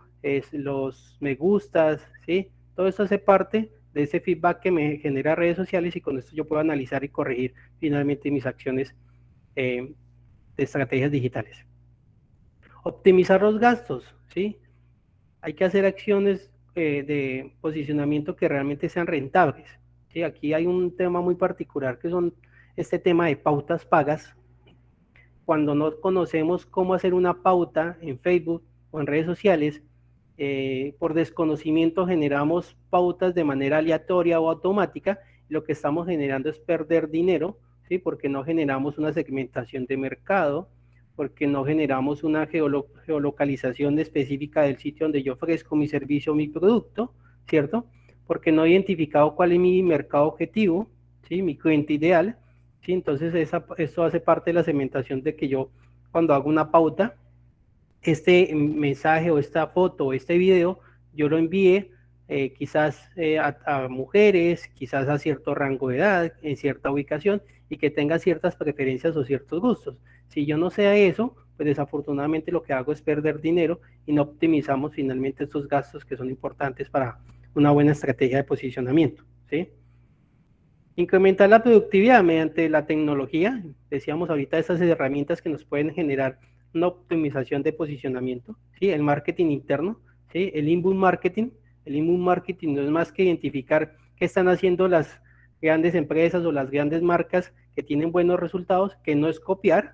los me gustas, ¿sí? Todo esto hace parte de ese feedback que me genera redes sociales y con esto yo puedo analizar y corregir finalmente mis acciones de estrategias digitales. Optimizar los gastos, ¿sí? Hay que hacer acciones de posicionamiento que realmente sean rentables, ¿sí? Aquí hay un tema muy particular que son este tema de pautas pagas. Cuando no conocemos cómo hacer una pauta en Facebook o en redes sociales, por desconocimiento generamos pautas de manera aleatoria o automática, lo que estamos generando es perder dinero, ¿sí? Porque no generamos una segmentación de mercado, porque no generamos una geolocalización específica del sitio donde yo ofrezco mi servicio o mi producto, ¿cierto? Porque no he identificado cuál es mi mercado objetivo, ¿sí? Mi cliente ideal, ¿sí? Entonces eso hace parte de la segmentación de que yo cuando hago una pauta, este mensaje o esta foto o este video, yo lo envíe quizás a mujeres, quizás a cierto rango de edad, en cierta ubicación y que tenga ciertas preferencias o ciertos gustos. Si yo no sé eso, pues desafortunadamente lo que hago es perder dinero y no optimizamos finalmente estos gastos que son importantes para una buena estrategia de posicionamiento, ¿sí? Incrementar la productividad mediante la tecnología. Decíamos ahorita estas herramientas que nos pueden generar una optimización de posicionamiento, ¿sí? El marketing interno, ¿sí? El inbound marketing. El inbound marketing no es más que identificar qué están haciendo las grandes empresas o las grandes marcas que tienen buenos resultados, que no es copiar,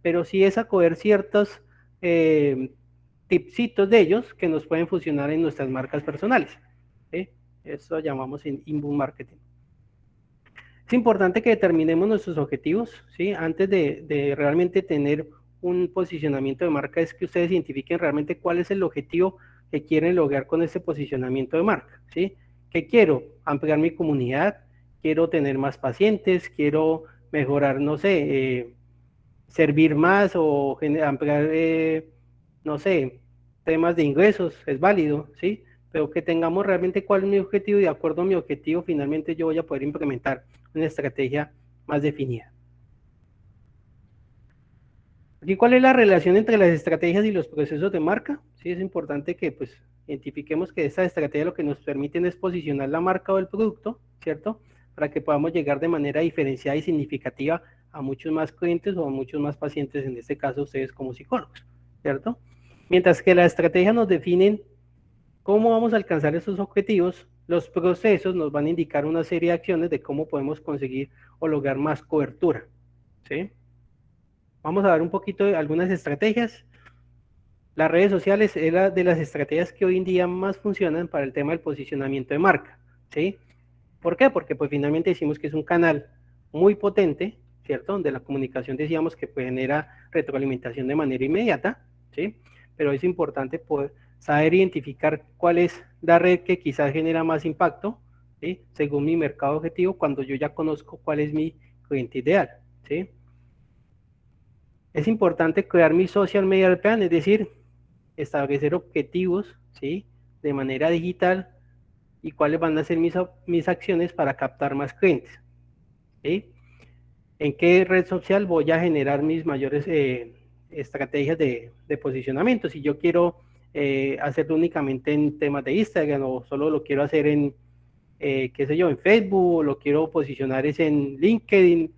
pero sí es acoger ciertos tipsitos de ellos que nos pueden funcionar en nuestras marcas personales, ¿sí? Eso llamamos en inbound marketing. Es importante que determinemos nuestros objetivos, ¿sí? Antes de realmente tener un posicionamiento de marca, es que ustedes identifiquen realmente cuál es el objetivo que quieren lograr con ese posicionamiento de marca, ¿sí? ¿Qué quiero? Ampliar mi comunidad, quiero tener más pacientes, quiero mejorar, no sé, servir más o ampliar, no sé, temas de ingresos, es válido, ¿sí? Pero que tengamos realmente cuál es mi objetivo y de acuerdo a mi objetivo, finalmente yo voy a poder implementar una estrategia más definida. Aquí, ¿cuál es la relación entre las estrategias y los procesos de marca? Sí, es importante que pues identifiquemos que esta estrategia lo que nos permiten es posicionar la marca o el producto, ¿cierto? Para que podamos llegar de manera diferenciada y significativa a muchos más clientes o a muchos más pacientes, en este caso ustedes como psicólogos, ¿cierto? Mientras que la estrategia nos definen cómo vamos a alcanzar esos objetivos, los procesos nos van a indicar una serie de acciones de cómo podemos conseguir o lograr más cobertura, ¿sí? Vamos a ver un poquito de algunas estrategias. Las redes sociales es la de las estrategias que hoy en día más funcionan para el tema del posicionamiento de marca, ¿sí? ¿Por qué? Porque pues finalmente decimos que es un canal muy potente, ¿cierto? Donde la comunicación decíamos que pues genera retroalimentación de manera inmediata, ¿sí? Pero es importante poder saber identificar cuál es la red que quizás genera más impacto, ¿sí? Según mi mercado objetivo, cuando yo ya conozco cuál es mi cliente ideal, ¿sí? Es importante crear mi social media plan, es decir, establecer objetivos, ¿sí? De manera digital y cuáles van a ser mis acciones para captar más clientes, ¿sí? ¿En qué red social voy a generar mis mayores estrategias de posicionamiento? Si yo quiero hacerlo únicamente en temas de Instagram o solo lo quiero hacer en, qué sé yo, en Facebook, o lo quiero posicionar es en LinkedIn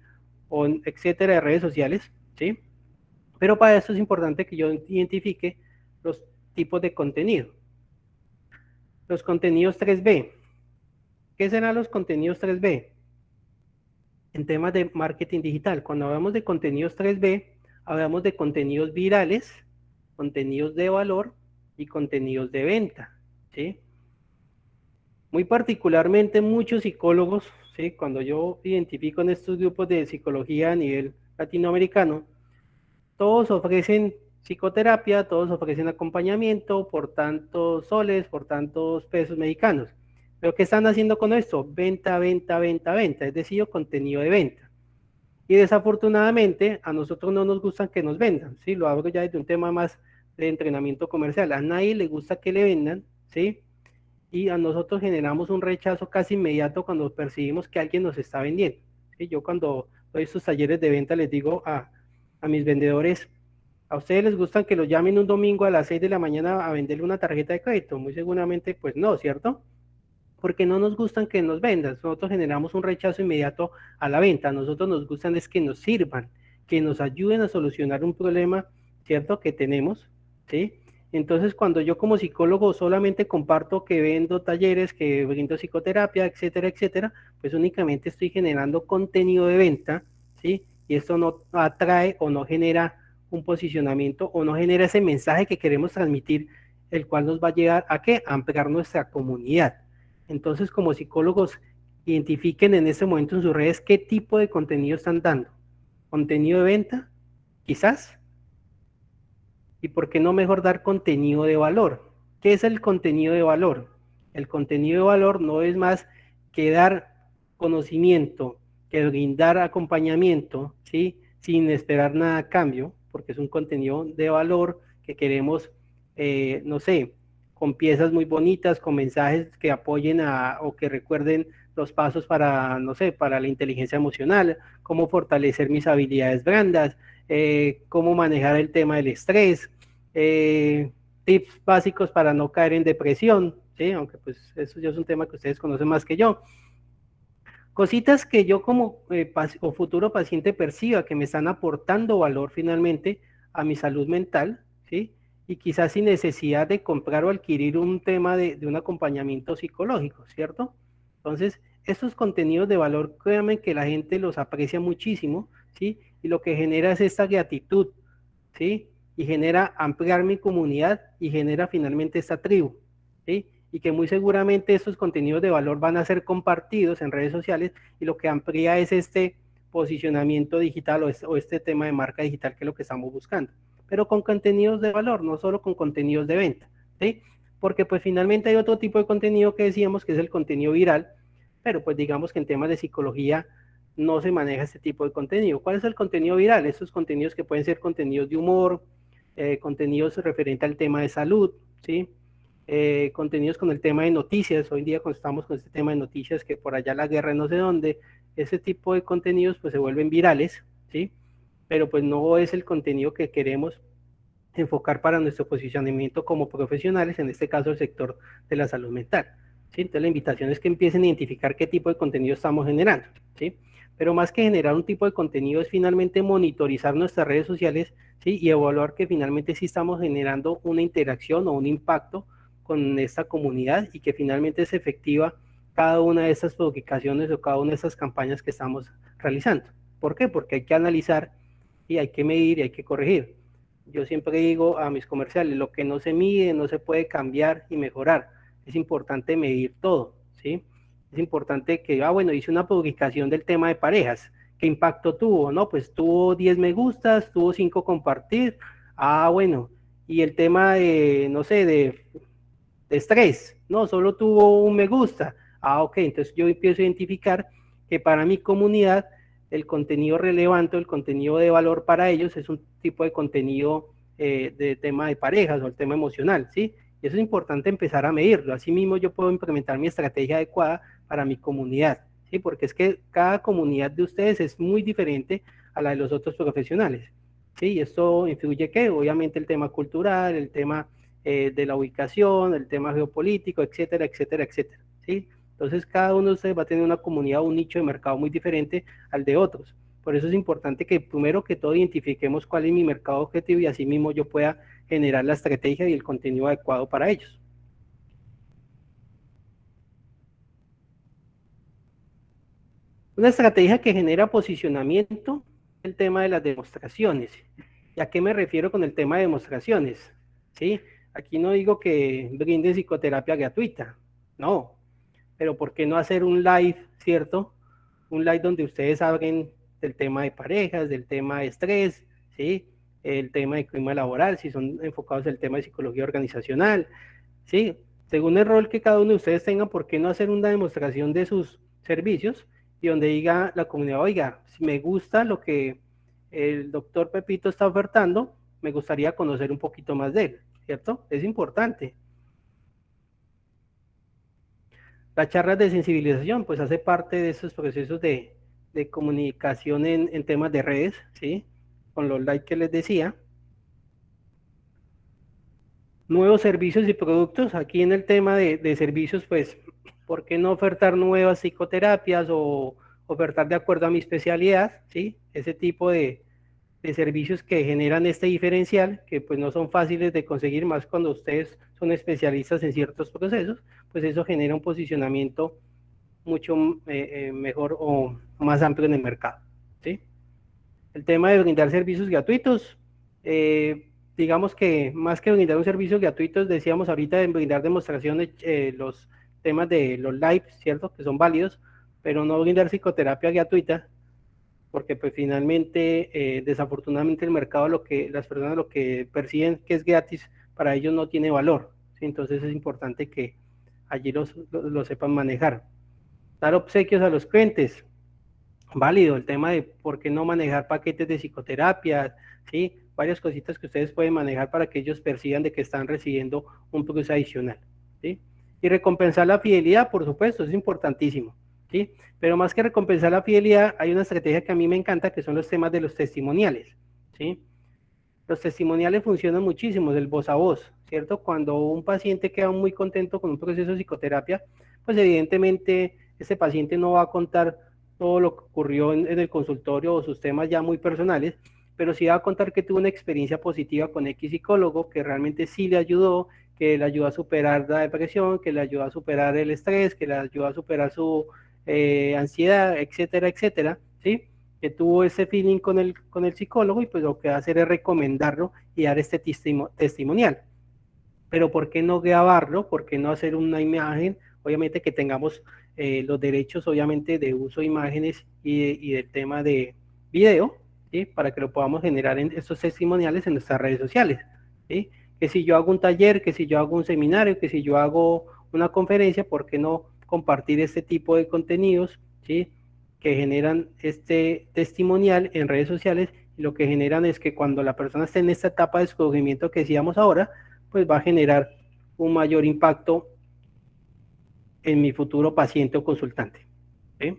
o en etcétera de redes sociales, ¿sí? Pero para eso es importante que yo identifique los tipos de contenido. Los contenidos 3B. ¿Qué serán los contenidos 3B? En temas de marketing digital, cuando hablamos de contenidos 3B, hablamos de contenidos virales, contenidos de valor y contenidos de venta, ¿sí? Muy particularmente muchos psicólogos, ¿sí? Cuando yo identifico en estos grupos de psicología a nivel latinoamericano, todos ofrecen psicoterapia, todos ofrecen acompañamiento por tantos soles, por tantos pesos mexicanos. ¿Pero qué están haciendo con esto? Venta, venta, venta, venta, es decir, contenido de venta. Y desafortunadamente a nosotros no nos gustan que nos vendan, ¿sí? Lo hablo ya desde un tema más de entrenamiento comercial. A nadie le gusta que le vendan, ¿sí? Y a nosotros generamos un rechazo casi inmediato cuando percibimos que alguien nos está vendiendo, ¿sí? Yo cuando doy estos talleres de venta les digo a mis vendedores, ¿a ustedes les gusta que los llamen un domingo a las 6 de la mañana a venderle una tarjeta de crédito? Muy seguramente pues no, ¿cierto? Porque no nos gustan que nos vendan, nosotros generamos un rechazo inmediato a la venta, a nosotros nos gustan es que nos sirvan, que nos ayuden a solucionar un problema, ¿cierto?, que tenemos, ¿sí? Entonces, cuando yo como psicólogo solamente comparto que vendo talleres, que brindo psicoterapia, etcétera, etcétera, pues únicamente estoy generando contenido de venta, ¿sí? Y esto no atrae o no genera un posicionamiento o no genera ese mensaje que queremos transmitir, el cual nos va a llegar a ¿qué? A ampliar nuestra comunidad. Entonces, como psicólogos, identifiquen en este momento en sus redes qué tipo de contenido están dando. ¿Contenido de venta? Quizás. ¿Y por qué no mejor dar contenido de valor? ¿Qué es el contenido de valor? El contenido de valor no es más que dar conocimiento, que brindar acompañamiento, ¿sí? Sin esperar nada a cambio, porque es un contenido de valor que queremos, no sé, con piezas muy bonitas, con mensajes que apoyen o que recuerden los pasos para, no sé, para la inteligencia emocional, cómo fortalecer mis habilidades blandas, cómo manejar el tema del estrés, tips básicos para no caer en depresión, ¿sí? Aunque pues eso ya es un tema que ustedes conocen más que yo. Cositas que yo como o futuro paciente perciba que me están aportando valor finalmente a mi salud mental, ¿sí? Y quizás sin necesidad de comprar o adquirir un tema de un acompañamiento psicológico, ¿cierto? Entonces, estos contenidos de valor, créanme que la gente los aprecia muchísimo, ¿sí? Y lo que genera es esta gratitud, ¿sí? Y genera ampliar mi comunidad y genera finalmente esta tribu, ¿sí? Y que muy seguramente estos contenidos de valor van a ser compartidos en redes sociales y lo que amplía es este posicionamiento digital o este tema de marca digital que es lo que estamos buscando, pero con contenidos de valor, no solo con contenidos de venta, ¿sí? Porque pues finalmente hay otro tipo de contenido que decíamos que es el contenido viral, pero pues digamos que en temas de psicología no se maneja este tipo de contenido. ¿Cuál es el contenido viral? Estos contenidos que pueden ser contenidos de humor, contenidos referentes al tema de salud, ¿sí? Contenidos con el tema de noticias. Hoy en día cuando estamos con este tema de noticias, que por allá la guerra no sé dónde, ese tipo de contenidos pues se vuelven virales, ¿sí? Pero pues no es el contenido que queremos enfocar para nuestro posicionamiento como profesionales, en este caso el sector de la salud mental, ¿sí? Entonces la invitación es que empiecen a identificar qué tipo de contenido estamos generando, ¿sí? Pero más que generar un tipo de contenido es finalmente monitorizar nuestras redes sociales, ¿sí? Y evaluar que finalmente sí estamos generando una interacción o un impacto con esta comunidad y que finalmente es efectiva cada una de estas publicaciones o cada una de estas campañas que estamos realizando. ¿Por qué? Porque hay que analizar y hay que medir y hay que corregir. Yo siempre digo a mis comerciales, lo que no se mide no se puede cambiar y mejorar. Es importante medir todo, ¿sí? Es importante que, bueno, hice una publicación del tema de parejas. ¿Qué impacto tuvo? No, pues tuvo 10 me gustas, tuvo 5 compartir. Bueno, y el tema de, no sé, de estrés, no, solo tuvo un me gusta. Ok, entonces yo empiezo a identificar que para mi comunidad el contenido relevante, el contenido de valor para ellos es un tipo de contenido de tema de parejas o el tema emocional, ¿sí? Y eso es importante empezar a medirlo. Asimismo, yo puedo implementar mi estrategia adecuada para mi comunidad, ¿sí? Porque es que cada comunidad de ustedes es muy diferente a la de los otros profesionales, ¿sí? Y esto influye que, obviamente, el tema cultural, el tema de la ubicación, el tema geopolítico, etcétera, etcétera, etcétera, ¿sí? Entonces, cada uno de ustedes va a tener una comunidad, un nicho de mercado muy diferente al de otros. Por eso es importante que primero que todo identifiquemos cuál es mi mercado objetivo y así mismo yo pueda generar la estrategia y el contenido adecuado para ellos. Una estrategia que genera posicionamiento es el tema de las demostraciones. ¿Y a qué me refiero con el tema de demostraciones? ¿Sí? Aquí no digo que brinden psicoterapia gratuita, no, pero ¿por qué no hacer un live, cierto? Un live donde ustedes hablen del tema de parejas, del tema de estrés, ¿sí? El tema de clima laboral, si son enfocados en el tema de psicología organizacional, ¿sí? Según el rol que cada uno de ustedes tenga, ¿por qué no hacer una demostración de sus servicios y donde diga la comunidad, oiga, si me gusta lo que el doctor Pepito está ofertando, me gustaría conocer un poquito más de él, ¿cierto? Es importante. Las charlas de sensibilización, pues hace parte de esos procesos de comunicación en temas de redes, ¿sí? Con los likes que les decía. Nuevos servicios y productos, aquí en el tema de servicios, pues, ¿por qué no ofertar nuevas psicoterapias o ofertar de acuerdo a mi especialidad, ¿sí? Ese tipo de servicios que generan este diferencial, que pues no son fáciles de conseguir, más cuando ustedes son especialistas en ciertos procesos, pues eso genera un posicionamiento mucho mejor o más amplio en el mercado, ¿sí? El tema de brindar servicios gratuitos, digamos que más que brindar un servicio gratuito, decíamos ahorita de brindar demostraciones, los temas de los live, ¿cierto? Que son válidos, pero no brindar psicoterapia gratuita, porque pues finalmente, desafortunadamente el mercado, las personas lo que perciben que es gratis, para ellos no tiene valor, ¿sí? Entonces es importante que allí lo sepan manejar. Dar obsequios a los clientes, válido, el tema de por qué no manejar paquetes de psicoterapia, ¿sí? Varias cositas que ustedes pueden manejar para que ellos perciban de que están recibiendo un plus adicional, ¿sí? Y recompensar la fidelidad, por supuesto, es importantísimo, ¿sí? Pero más que recompensar la fidelidad, hay una estrategia que a mí me encanta, que son los temas de los testimoniales, ¿sí? Los testimoniales funcionan muchísimo, del voz a voz, ¿cierto? Cuando un paciente queda muy contento con un proceso de psicoterapia, pues evidentemente ese paciente no va a contar todo lo que ocurrió en el consultorio o sus temas ya muy personales, pero sí va a contar que tuvo una experiencia positiva con X psicólogo, que realmente sí le ayudó, que le ayudó a superar la depresión, que le ayudó a superar el estrés, que le ayudó a superar su ansiedad, etcétera, etcétera, ¿sí? Que tuvo ese feeling con el psicólogo y pues lo que va a hacer es recomendarlo y dar este testimonial. Pero ¿por qué no grabarlo? ¿Por qué no hacer una imagen? Obviamente que tengamos los derechos, obviamente, de uso de imágenes y del tema de video, ¿sí? Para que lo podamos generar en estos testimoniales en nuestras redes sociales, ¿sí? Que si yo hago un taller, que si yo hago un seminario, que si yo hago una conferencia, ¿por qué no compartir este tipo de contenidos, ¿sí? Que generan este testimonial en redes sociales, y lo que generan es que cuando la persona esté en esta etapa de descubrimiento que decíamos ahora, pues va a generar un mayor impacto en mi futuro paciente o consultante, ¿sí?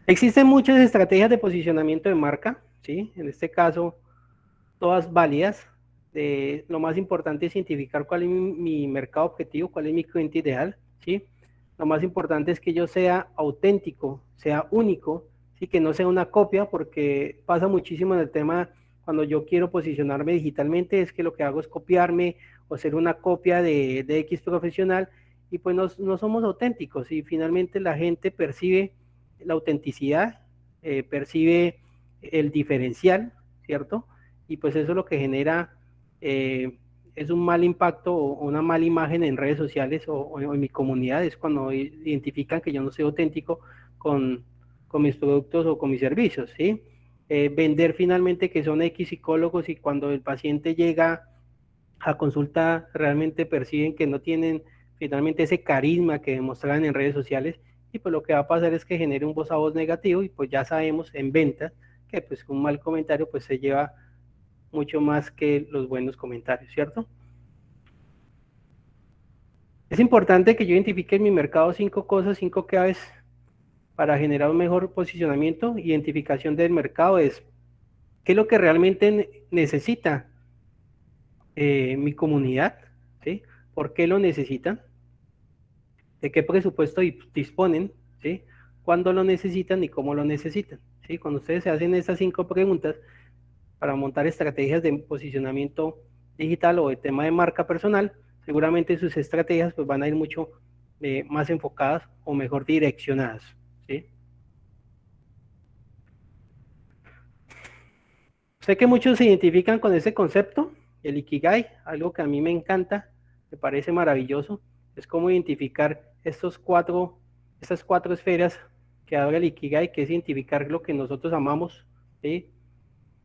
Existen muchas estrategias de posicionamiento de marca, ¿sí? En este caso, todas válidas. Lo más importante es identificar cuál es mi mercado objetivo, cuál es mi cliente ideal, ¿sí? Lo más importante es que yo sea auténtico, sea único, ¿sí? Que no sea una copia, porque pasa muchísimo en el tema cuando yo quiero posicionarme digitalmente, es que lo que hago es copiarme o ser una copia de X profesional, y pues no somos auténticos, y finalmente la gente percibe la autenticidad, percibe el diferencial, ¿cierto? y pues eso lo que genera es un mal impacto o una mala imagen en redes sociales o en mi comunidad, es cuando identifican que yo no soy auténtico con mis productos o con mis servicios, ¿sí? Vender finalmente que son X psicólogos y cuando el paciente llega a consulta realmente perciben que no tienen finalmente ese carisma que demostraban en redes sociales y pues lo que va a pasar es que genere un voz a voz negativo y pues ya sabemos en ventas que pues un mal comentario pues se lleva mucho más que los buenos comentarios, ¿cierto? Es importante que yo identifique en mi mercado 5 cosas, 5 claves para generar un mejor posicionamiento. Identificación del mercado es qué es lo que realmente necesita mi comunidad, ¿sí? ¿Por qué lo necesitan? ¿De qué presupuesto disponen? ¿Sí? ¿Cuándo lo necesitan y cómo lo necesitan? ¿Sí? Cuando ustedes se hacen estas 5 preguntas para montar estrategias de posicionamiento digital o de tema de marca personal, seguramente sus estrategias pues, van a ir mucho más enfocadas o mejor direccionadas, ¿sí? Sé que muchos se identifican con ese concepto, el Ikigai, algo que a mí me encanta, me parece maravilloso, es cómo identificar estas 4 esferas que habla el Ikigai, que es identificar lo que nosotros amamos, ¿sí?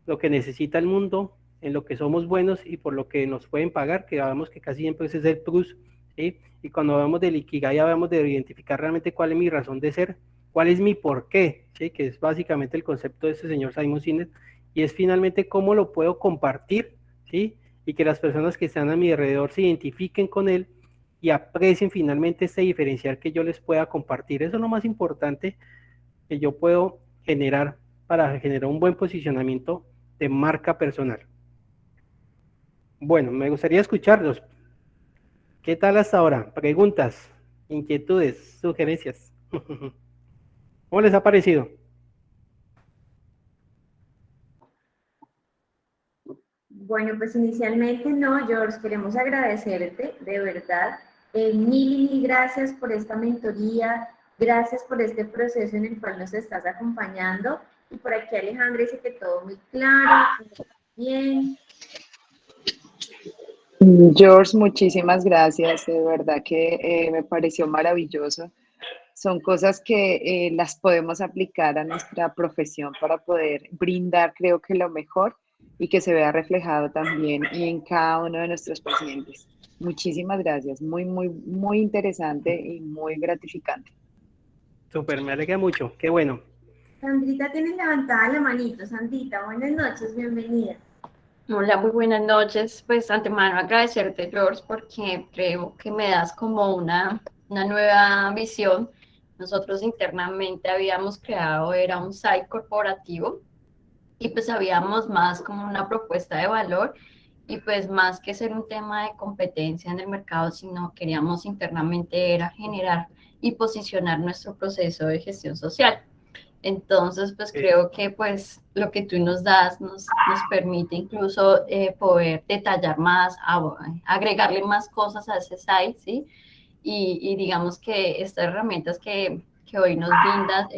Lo que necesita el mundo, en lo que somos buenos y por lo que nos pueden pagar, que sabemos que casi siempre ese es el plus, ¿sí? Y cuando hablamos del Ikigai, hablamos de identificar realmente cuál es mi razón de ser, cuál es mi porqué, ¿sí? Que es básicamente el concepto de este señor Simon Sinek, y es finalmente cómo lo puedo compartir, ¿sí? Y que las personas que están a mi alrededor se identifiquen con él y aprecien finalmente este diferencial que yo les pueda compartir. Eso es lo más importante que yo puedo generar para generar un buen posicionamiento de marca personal. Bueno, me gustaría escucharlos. ¿Qué tal hasta ahora? Preguntas, inquietudes, sugerencias. ¿Cómo les ha parecido? Bueno, pues inicialmente no, George, queremos agradecerte, de verdad. Mil y mil gracias por esta mentoría, gracias por este proceso en el cual nos estás acompañando. Y por aquí Alejandra dice que todo muy claro, bien. George, muchísimas gracias. De verdad que me pareció maravilloso. Son cosas que las podemos aplicar a nuestra profesión para poder brindar, creo que lo mejor y que se vea reflejado también en cada uno de nuestros pacientes. Muchísimas gracias. Muy, muy, muy interesante y muy gratificante. Súper, me alegra mucho. Qué bueno. Sandrita tiene levantada la manito. Sandrita, buenas noches, bienvenida. Hola, muy buenas noches. Pues antemano agradecerte, George, porque creo que me das como una nueva visión. Nosotros internamente habíamos creado, era un site corporativo y pues habíamos más como una propuesta de valor y pues más que ser un tema de competencia en el mercado, sino queríamos internamente era generar y posicionar nuestro proceso de gestión social. Entonces, pues creo que pues lo que tú nos das nos permite incluso poder detallar más, agregarle más cosas a ese site, ¿sí? Y digamos que estas herramientas que hoy nos brindan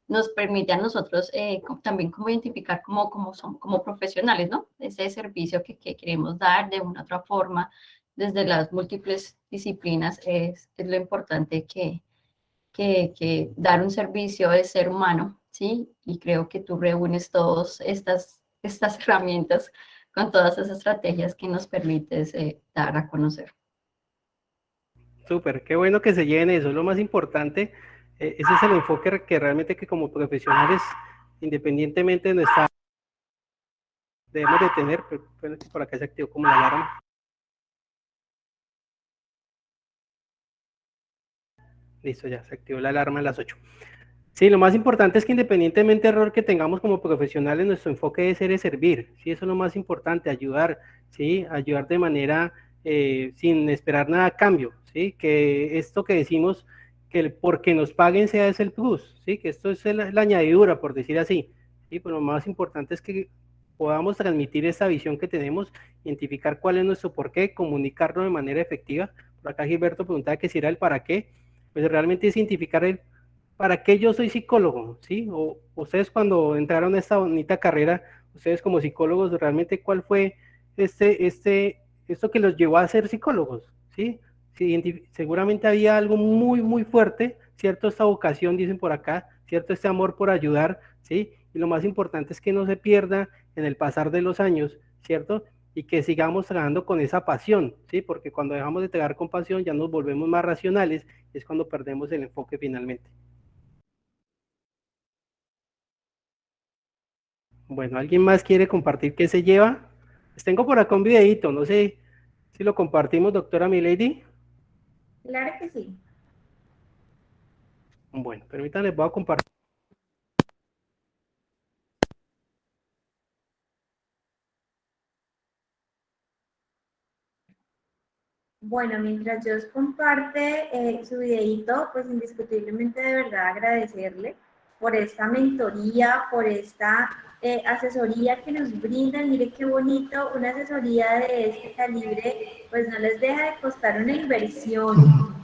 nos permite a nosotros también como identificar como profesionales, ¿no? Ese servicio que queremos dar de una u otra forma desde las múltiples disciplinas es lo importante que dar un servicio de ser humano, ¿sí? Y creo que tú reúnes todas estas herramientas con todas esas estrategias que nos permites dar a conocer. Súper, qué bueno que se lleven eso. Lo más importante, ese es el enfoque que realmente que como profesionales, independientemente de nuestra, debemos de tener. Por acá se activó como la alarma. Listo, ya se activó la alarma a las 8. Sí, lo más importante es que independientemente del rol que tengamos como profesionales, nuestro enfoque debe ser es servir, ¿sí? Eso es lo más importante, ayudar, ¿sí? Ayudar de manera sin esperar nada a cambio, ¿sí? Que esto que decimos, que el porque nos paguen sea es el plus, ¿sí? Que esto es la añadidura, por decir así, ¿sí? Pero lo más importante es que podamos transmitir esa visión que tenemos, identificar cuál es nuestro porqué, comunicarlo de manera efectiva. Por acá Gilberto preguntaba que si era el para qué, pues realmente es identificar el ¿para qué yo soy psicólogo? ¿Sí? O ustedes cuando entraron a esta bonita carrera, ustedes como psicólogos, realmente cuál fue esto que los llevó a ser psicólogos, ¿sí? Sí, seguramente había algo muy fuerte, ¿cierto? Esta vocación, dicen por acá, ¿cierto? Este amor por ayudar, ¿sí? Y lo más importante es que no se pierda en el pasar de los años, ¿cierto? Y que sigamos trabajando con esa pasión, ¿sí? Porque cuando dejamos de trabajar con pasión ya nos volvemos más racionales, y es cuando perdemos el enfoque finalmente. Bueno, ¿alguien más quiere compartir qué se lleva? Les tengo por acá un videito, no sé si lo compartimos, doctora Milady. Claro que sí. Bueno, permítanme, voy a compartir. Bueno, mientras Josh comparte su videito, pues indiscutiblemente de verdad agradecerle por esta mentoría, por esta asesoría que nos brindan. Mire qué bonito, una asesoría de este calibre, pues no les deja de costar una inversión.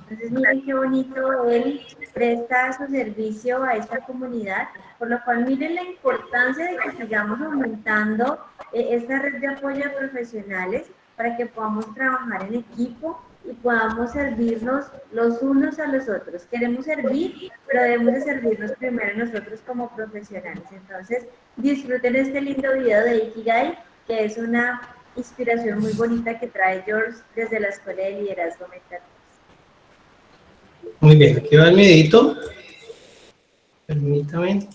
Entonces, miren qué bonito él presta su servicio a esta comunidad, por lo cual miren la importancia de que sigamos aumentando esta red de apoyo de profesionales para que podamos trabajar en equipo y podamos servirnos los unos a los otros. Queremos servir, pero debemos de servirnos primero nosotros como profesionales. Entonces, disfruten este lindo video de Ikigai, que es una inspiración muy bonita que trae George desde la Escuela de Liderazgo Mental. Muy bien, aquí va el videito. Permítame.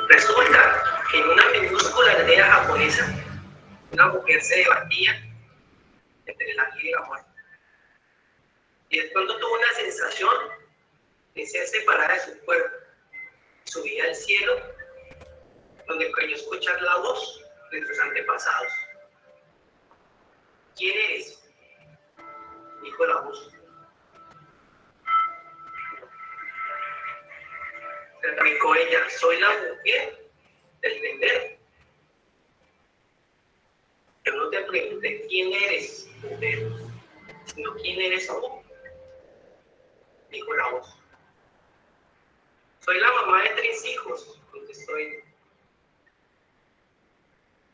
Resulta que en una minúscula aldea japonesa, una mujer se debatía entre la vida y la muerte. Y de pronto tuvo una sensación de ser separada de su cuerpo. Subía al cielo, donde creyó escuchar la voz de sus antepasados. ¿Quién eres?, dijo la voz. Se replicó ella: soy la mujer del tendero. Yo no te pregunté quién eres, mujer, sino quién eres tú, dijo la voz. Soy la mamá de 3 hijos, contestó ella.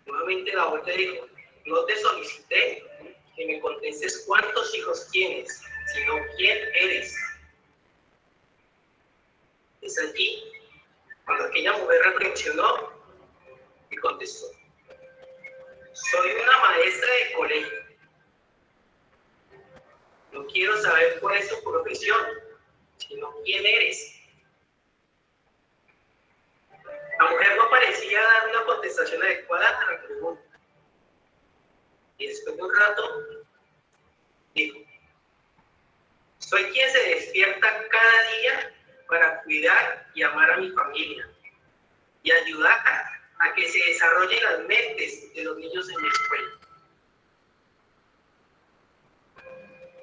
Nuevamente la voz le dijo: no te solicité que me contestes cuántos hijos tienes, sino quién eres. Es allí cuando aquella mujer reflexionó y contestó: soy una maestra de colegio. No quiero saber cuál es tu profesión, sino quién eres. La mujer no parecía dar una contestación adecuada a la pregunta. Y después de un rato, dijo: soy quien se despierta cada día para cuidar y amar a mi familia y ayudar a que se desarrollen las mentes de los niños en mi escuela.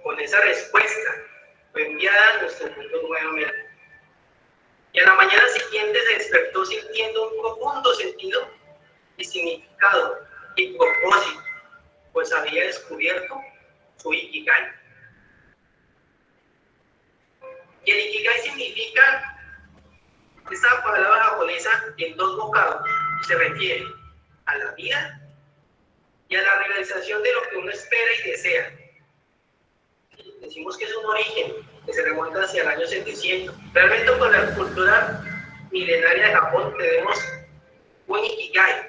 Con esa respuesta fue enviada a nuestro mundo nuevamente. Y a la mañana siguiente se despertó sintiendo un profundo sentido y significado y propósito, pues había descubierto su Ikigai. Y el Ikigai significa esta palabra japonesa en 2 vocados, y se refiere a la vida y a la realización de lo que uno espera y desea. Decimos que es un origen que se remonta hacia el año 700. Realmente con la cultura milenaria de Japón tenemos un Ikigai,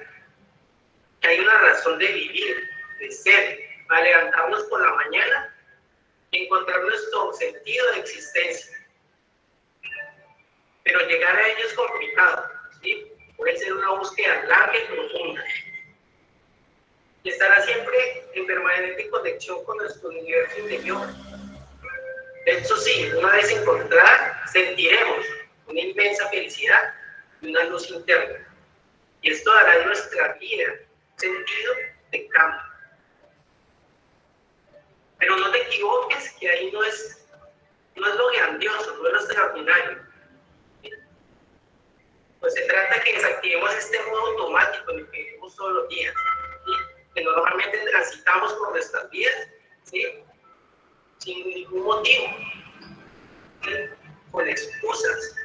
que hay una razón de vivir, de ser, para levantarnos por la mañana y encontrar nuestro sentido de existencia. Pero llegar a ello es complicado, ¿sí? Puede ser una búsqueda larga y profunda. Y estará siempre en permanente conexión con nuestro universo interior. Eso sí, una vez encontrada, sentiremos una inmensa felicidad y una luz interna. Y esto dará en nuestra vida sentido de cambio. Pero no te equivoques, que ahí no es lo grandioso, no es lo extraordinario. Pues se trata de que desactivemos este modo automático en el que vivimos todos los días, ¿sí? Que normalmente transitamos por nuestras vidas, ¿sí? Sin ningún motivo, ¿sí? con excusas,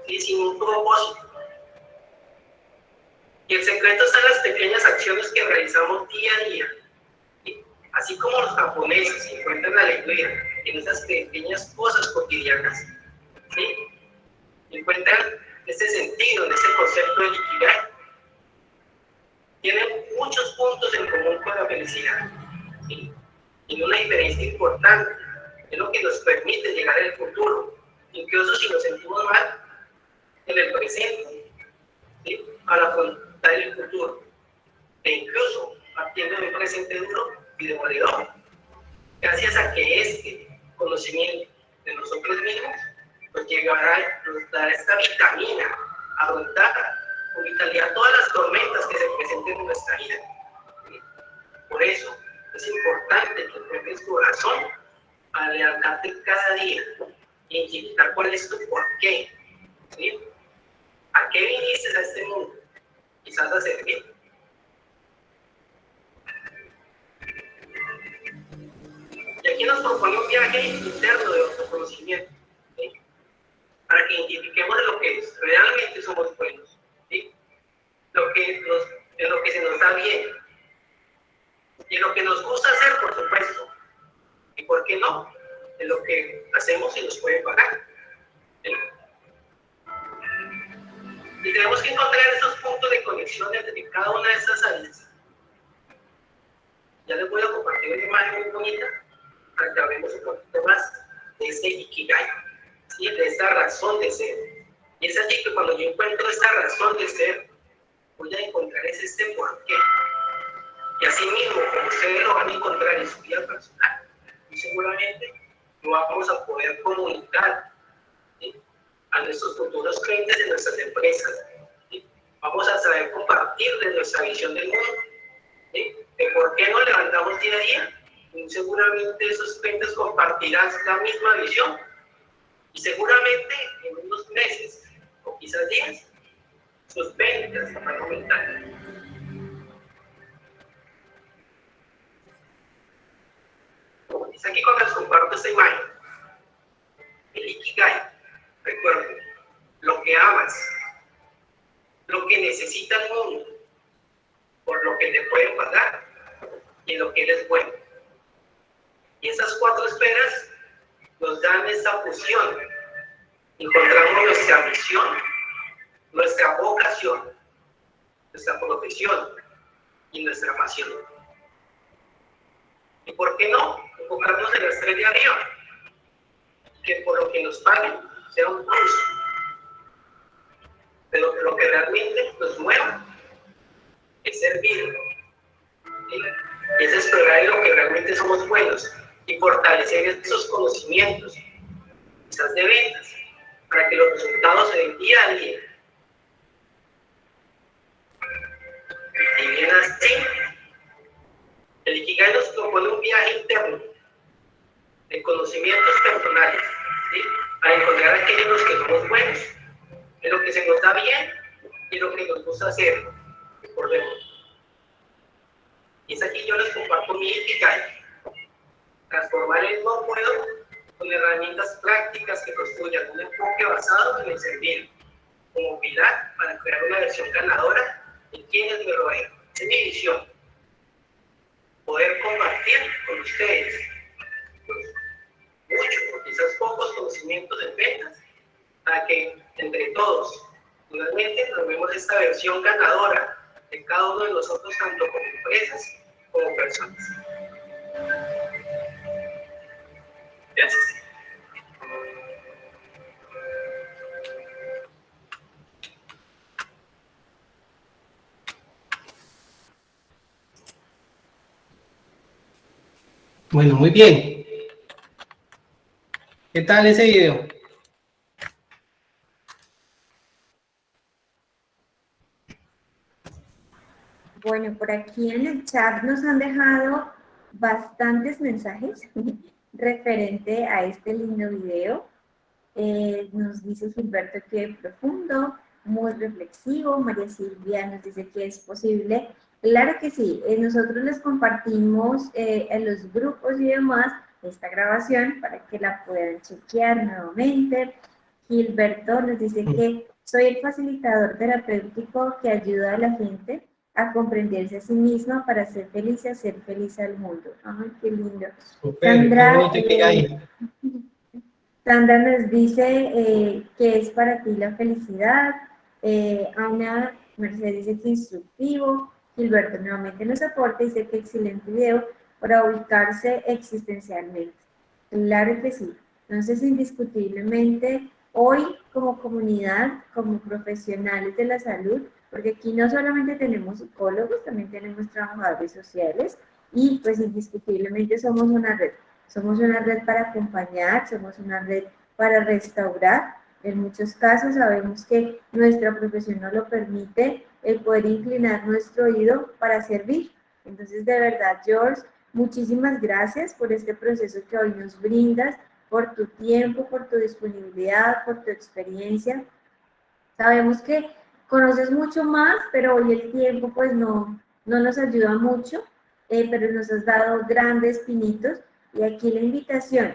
y sin un propósito. Y el secreto está en las pequeñas acciones que realizamos día a día. ¿Sí? Así como los japoneses encuentran alegría en esas pequeñas cosas cotidianas, ¿sí? Encuentran ese sentido, en ese concepto de Ikigai. Tienen muchos puntos en común con la felicidad. ¿Sí? Tiene una diferencia importante, es lo que nos permite llegar al futuro, incluso si nos sentimos mal en el presente, ¿sí? Para afrontar el futuro, e incluso partiendo de un presente duro y demoledor, gracias a que este conocimiento de nosotros mismos nos dará esta vitamina a afrontar con vitalidad todas las tormentas que se presenten en nuestra vida. ¿Sí? Por eso es importante que encuentres tu razón para levantarte cada día y identificar cuál es tu porqué. ¿Sí? ¿A qué viniste a este mundo? Quizás a servir. Y aquí nos propone un viaje interno de autoconocimiento, ¿sí? Para que identifiquemos en lo que realmente somos buenos, ¿sí? En lo que se nos da bien, y en lo que nos gusta hacer, por supuesto, y por qué no, en lo que hacemos y nos puede pagar, ¿sí? Y tenemos que encontrar esos puntos de conexión entre cada una de estas áreas. Ya les voy a compartir una imagen muy bonita para que hablemos un poquito más de ese Ikigai, ¿sí? De esta razón de ser. Y es allí que cuando yo encuentro esta razón de ser, voy a encontrar este porqué. Y así mismo, como ustedes lo van a encontrar en su vida personal, y seguramente lo vamos a poder comunicar, ¿sí? A nuestros futuros clientes de nuestras empresas, ¿sí? Vamos a saber compartir de nuestra visión del mundo, ¿sí? De por qué nos levantamos día a día. Y seguramente esos clientes compartirán la misma visión, y seguramente en unos meses o quizás días sus ventas van a aumentar. Es aquí cuando les comparto esta imagen. El Ikigai, recuerden, lo que amas, lo que necesita el mundo, por lo que te pueden pagar y en lo que eres bueno. Y esas cuatro esferas nos dan esta fusión. Encontramos nuestra misión, nuestra vocación, nuestra profesión y nuestra pasión. ¿Y por qué no enfocarnos en las tres de arriba? Que por lo que nos paguen sea un plus, pero lo que realmente nos mueva es servir, ¿sí? Es explorar en lo que realmente somos buenos y fortalecer esos conocimientos, esas de ventas, para que los resultados se den día a día. Y bien así, el Ikigai nos propone un viaje interno de conocimientos personales, ¿sí? Para encontrar aquello en los que somos buenos, en lo que se nos da bien y lo que nos gusta hacer, por demás. Y es aquí yo les comparto mi Ikigai. Transformar el no puedo con herramientas prácticas que construyan un enfoque basado en el servir, como pilar para crear una versión ganadora de quienes me rodean. Esa es mi visión. Poder compartir con ustedes pues, mucho, porque quizás pocos conocimientos de ventas, para que entre todos finalmente logremos esta versión ganadora de cada uno de nosotros, tanto como empresas como personas. Gracias. Bueno, muy bien. ¿Qué tal ese video? Bueno, por aquí en el chat nos han dejado bastantes mensajes referente a este lindo video. Nos dice Gilberto que profundo, muy reflexivo. María Silvia nos dice que es posible. Claro que sí, nosotros les compartimos en los grupos y demás esta grabación para que la puedan chequear nuevamente. Gilberto nos dice que soy el facilitador terapéutico que ayuda a la gente a comprenderse a sí misma para ser feliz y hacer feliz al mundo. ¡Ay, qué lindo! Super, Sandra, qué bonito que hay. Sandra nos dice que es para ti la felicidad. Ana Mercedes dice que instructivo. Gilberto nuevamente nos aporta y dice que excelente video para ubicarse existencialmente. Claro que sí. Entonces, indiscutiblemente, hoy como comunidad, como profesionales de la salud, porque aquí no solamente tenemos psicólogos, también tenemos trabajadores sociales y pues indiscutiblemente somos una red. Somos una red para acompañar, somos una red para restaurar. En muchos casos sabemos que nuestra profesión nos lo permite, el poder inclinar nuestro oído para servir. Entonces, de verdad, George, muchísimas gracias por este proceso que hoy nos brindas, por tu tiempo, por tu disponibilidad, por tu experiencia. Sabemos que conoces mucho más, pero hoy el tiempo pues no nos ayuda mucho, pero nos has dado grandes pinitos. Y aquí la invitación.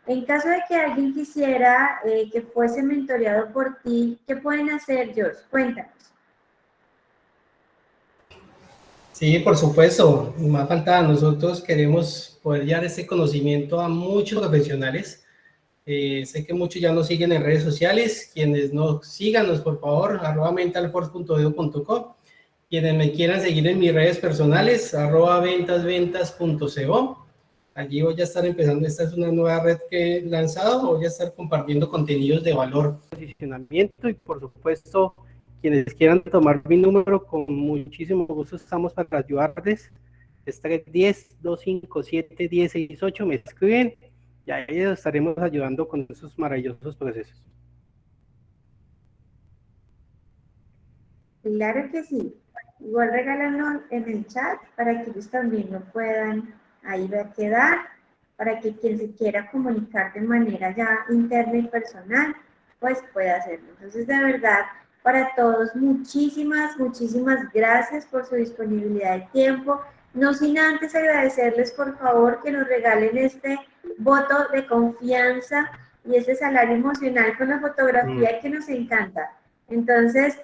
En caso de que alguien quisiera que fuese mentoreado por ti, ¿qué pueden hacer, George? Cuéntanos. Sí, por supuesto, más falta, nosotros queremos poder llevar ese conocimiento a muchos profesionales. Sé que muchos ya nos siguen en redes sociales, quienes no síganos, por favor, @mentalforce.edu.co. Quienes me quieran seguir en mis redes personales, @ventasventas.co. Allí voy a estar empezando, esta es una nueva red que he lanzado, voy a estar compartiendo contenidos de valor. Posicionamiento y por supuesto, quienes quieran tomar mi número, con muchísimo gusto estamos para ayudarles. Es 310-257-1068, me escriben y ahí les estaremos ayudando con esos maravillosos procesos. Claro que sí. Igual regálanos en el chat para que ellos también lo puedan, ahí va a quedar, para que quien se quiera comunicar de manera ya interna y personal, pues pueda hacerlo. Entonces, de verdad, para todos, muchísimas gracias por su disponibilidad de tiempo. No sin antes agradecerles, por favor, que nos regalen este voto de confianza y este salario emocional con la fotografía que nos encanta. Entonces,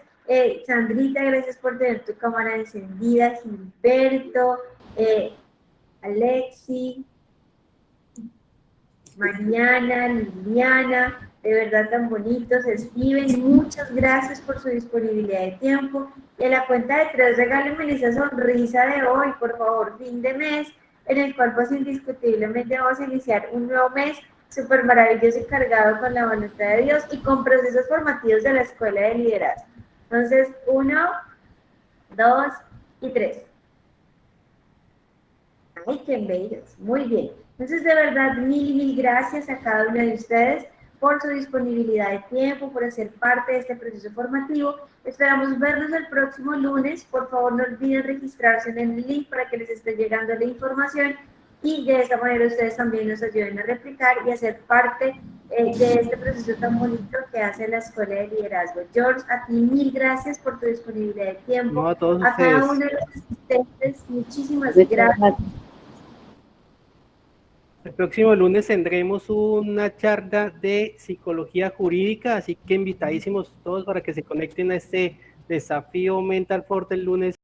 Sandrita, gracias por tener tu cámara encendida. Gilberto, Alexi, Mariana, Liliana, de verdad tan bonitos, Steven, muchas gracias por su disponibilidad de tiempo. Y a la cuenta de 3, regálenme esa sonrisa de hoy, por favor, fin de mes, en el cual pues indiscutiblemente vamos a iniciar un nuevo mes súper maravilloso y cargado con la voluntad de Dios y con procesos formativos de la Escuela de Liderazgo. Entonces, 1, 2 y 3. ¡Ay, qué bellos! Muy bien. Entonces, de verdad, mil gracias a cada uno de ustedes por su disponibilidad de tiempo, por hacer parte de este proceso formativo. Esperamos vernos el próximo lunes. Por favor, no olviden registrarse en el link para que les esté llegando la información y de esta manera ustedes también nos ayuden a replicar y a ser parte de este proceso tan bonito que hace la Escuela de Liderazgo. George, a ti mil gracias por tu disponibilidad de tiempo. No, a todos a ustedes. cada uno de los asistentes, muchísimas gracias. El próximo lunes tendremos una charla de psicología jurídica, así que invitadísimos todos para que se conecten a este desafío Mental Force el lunes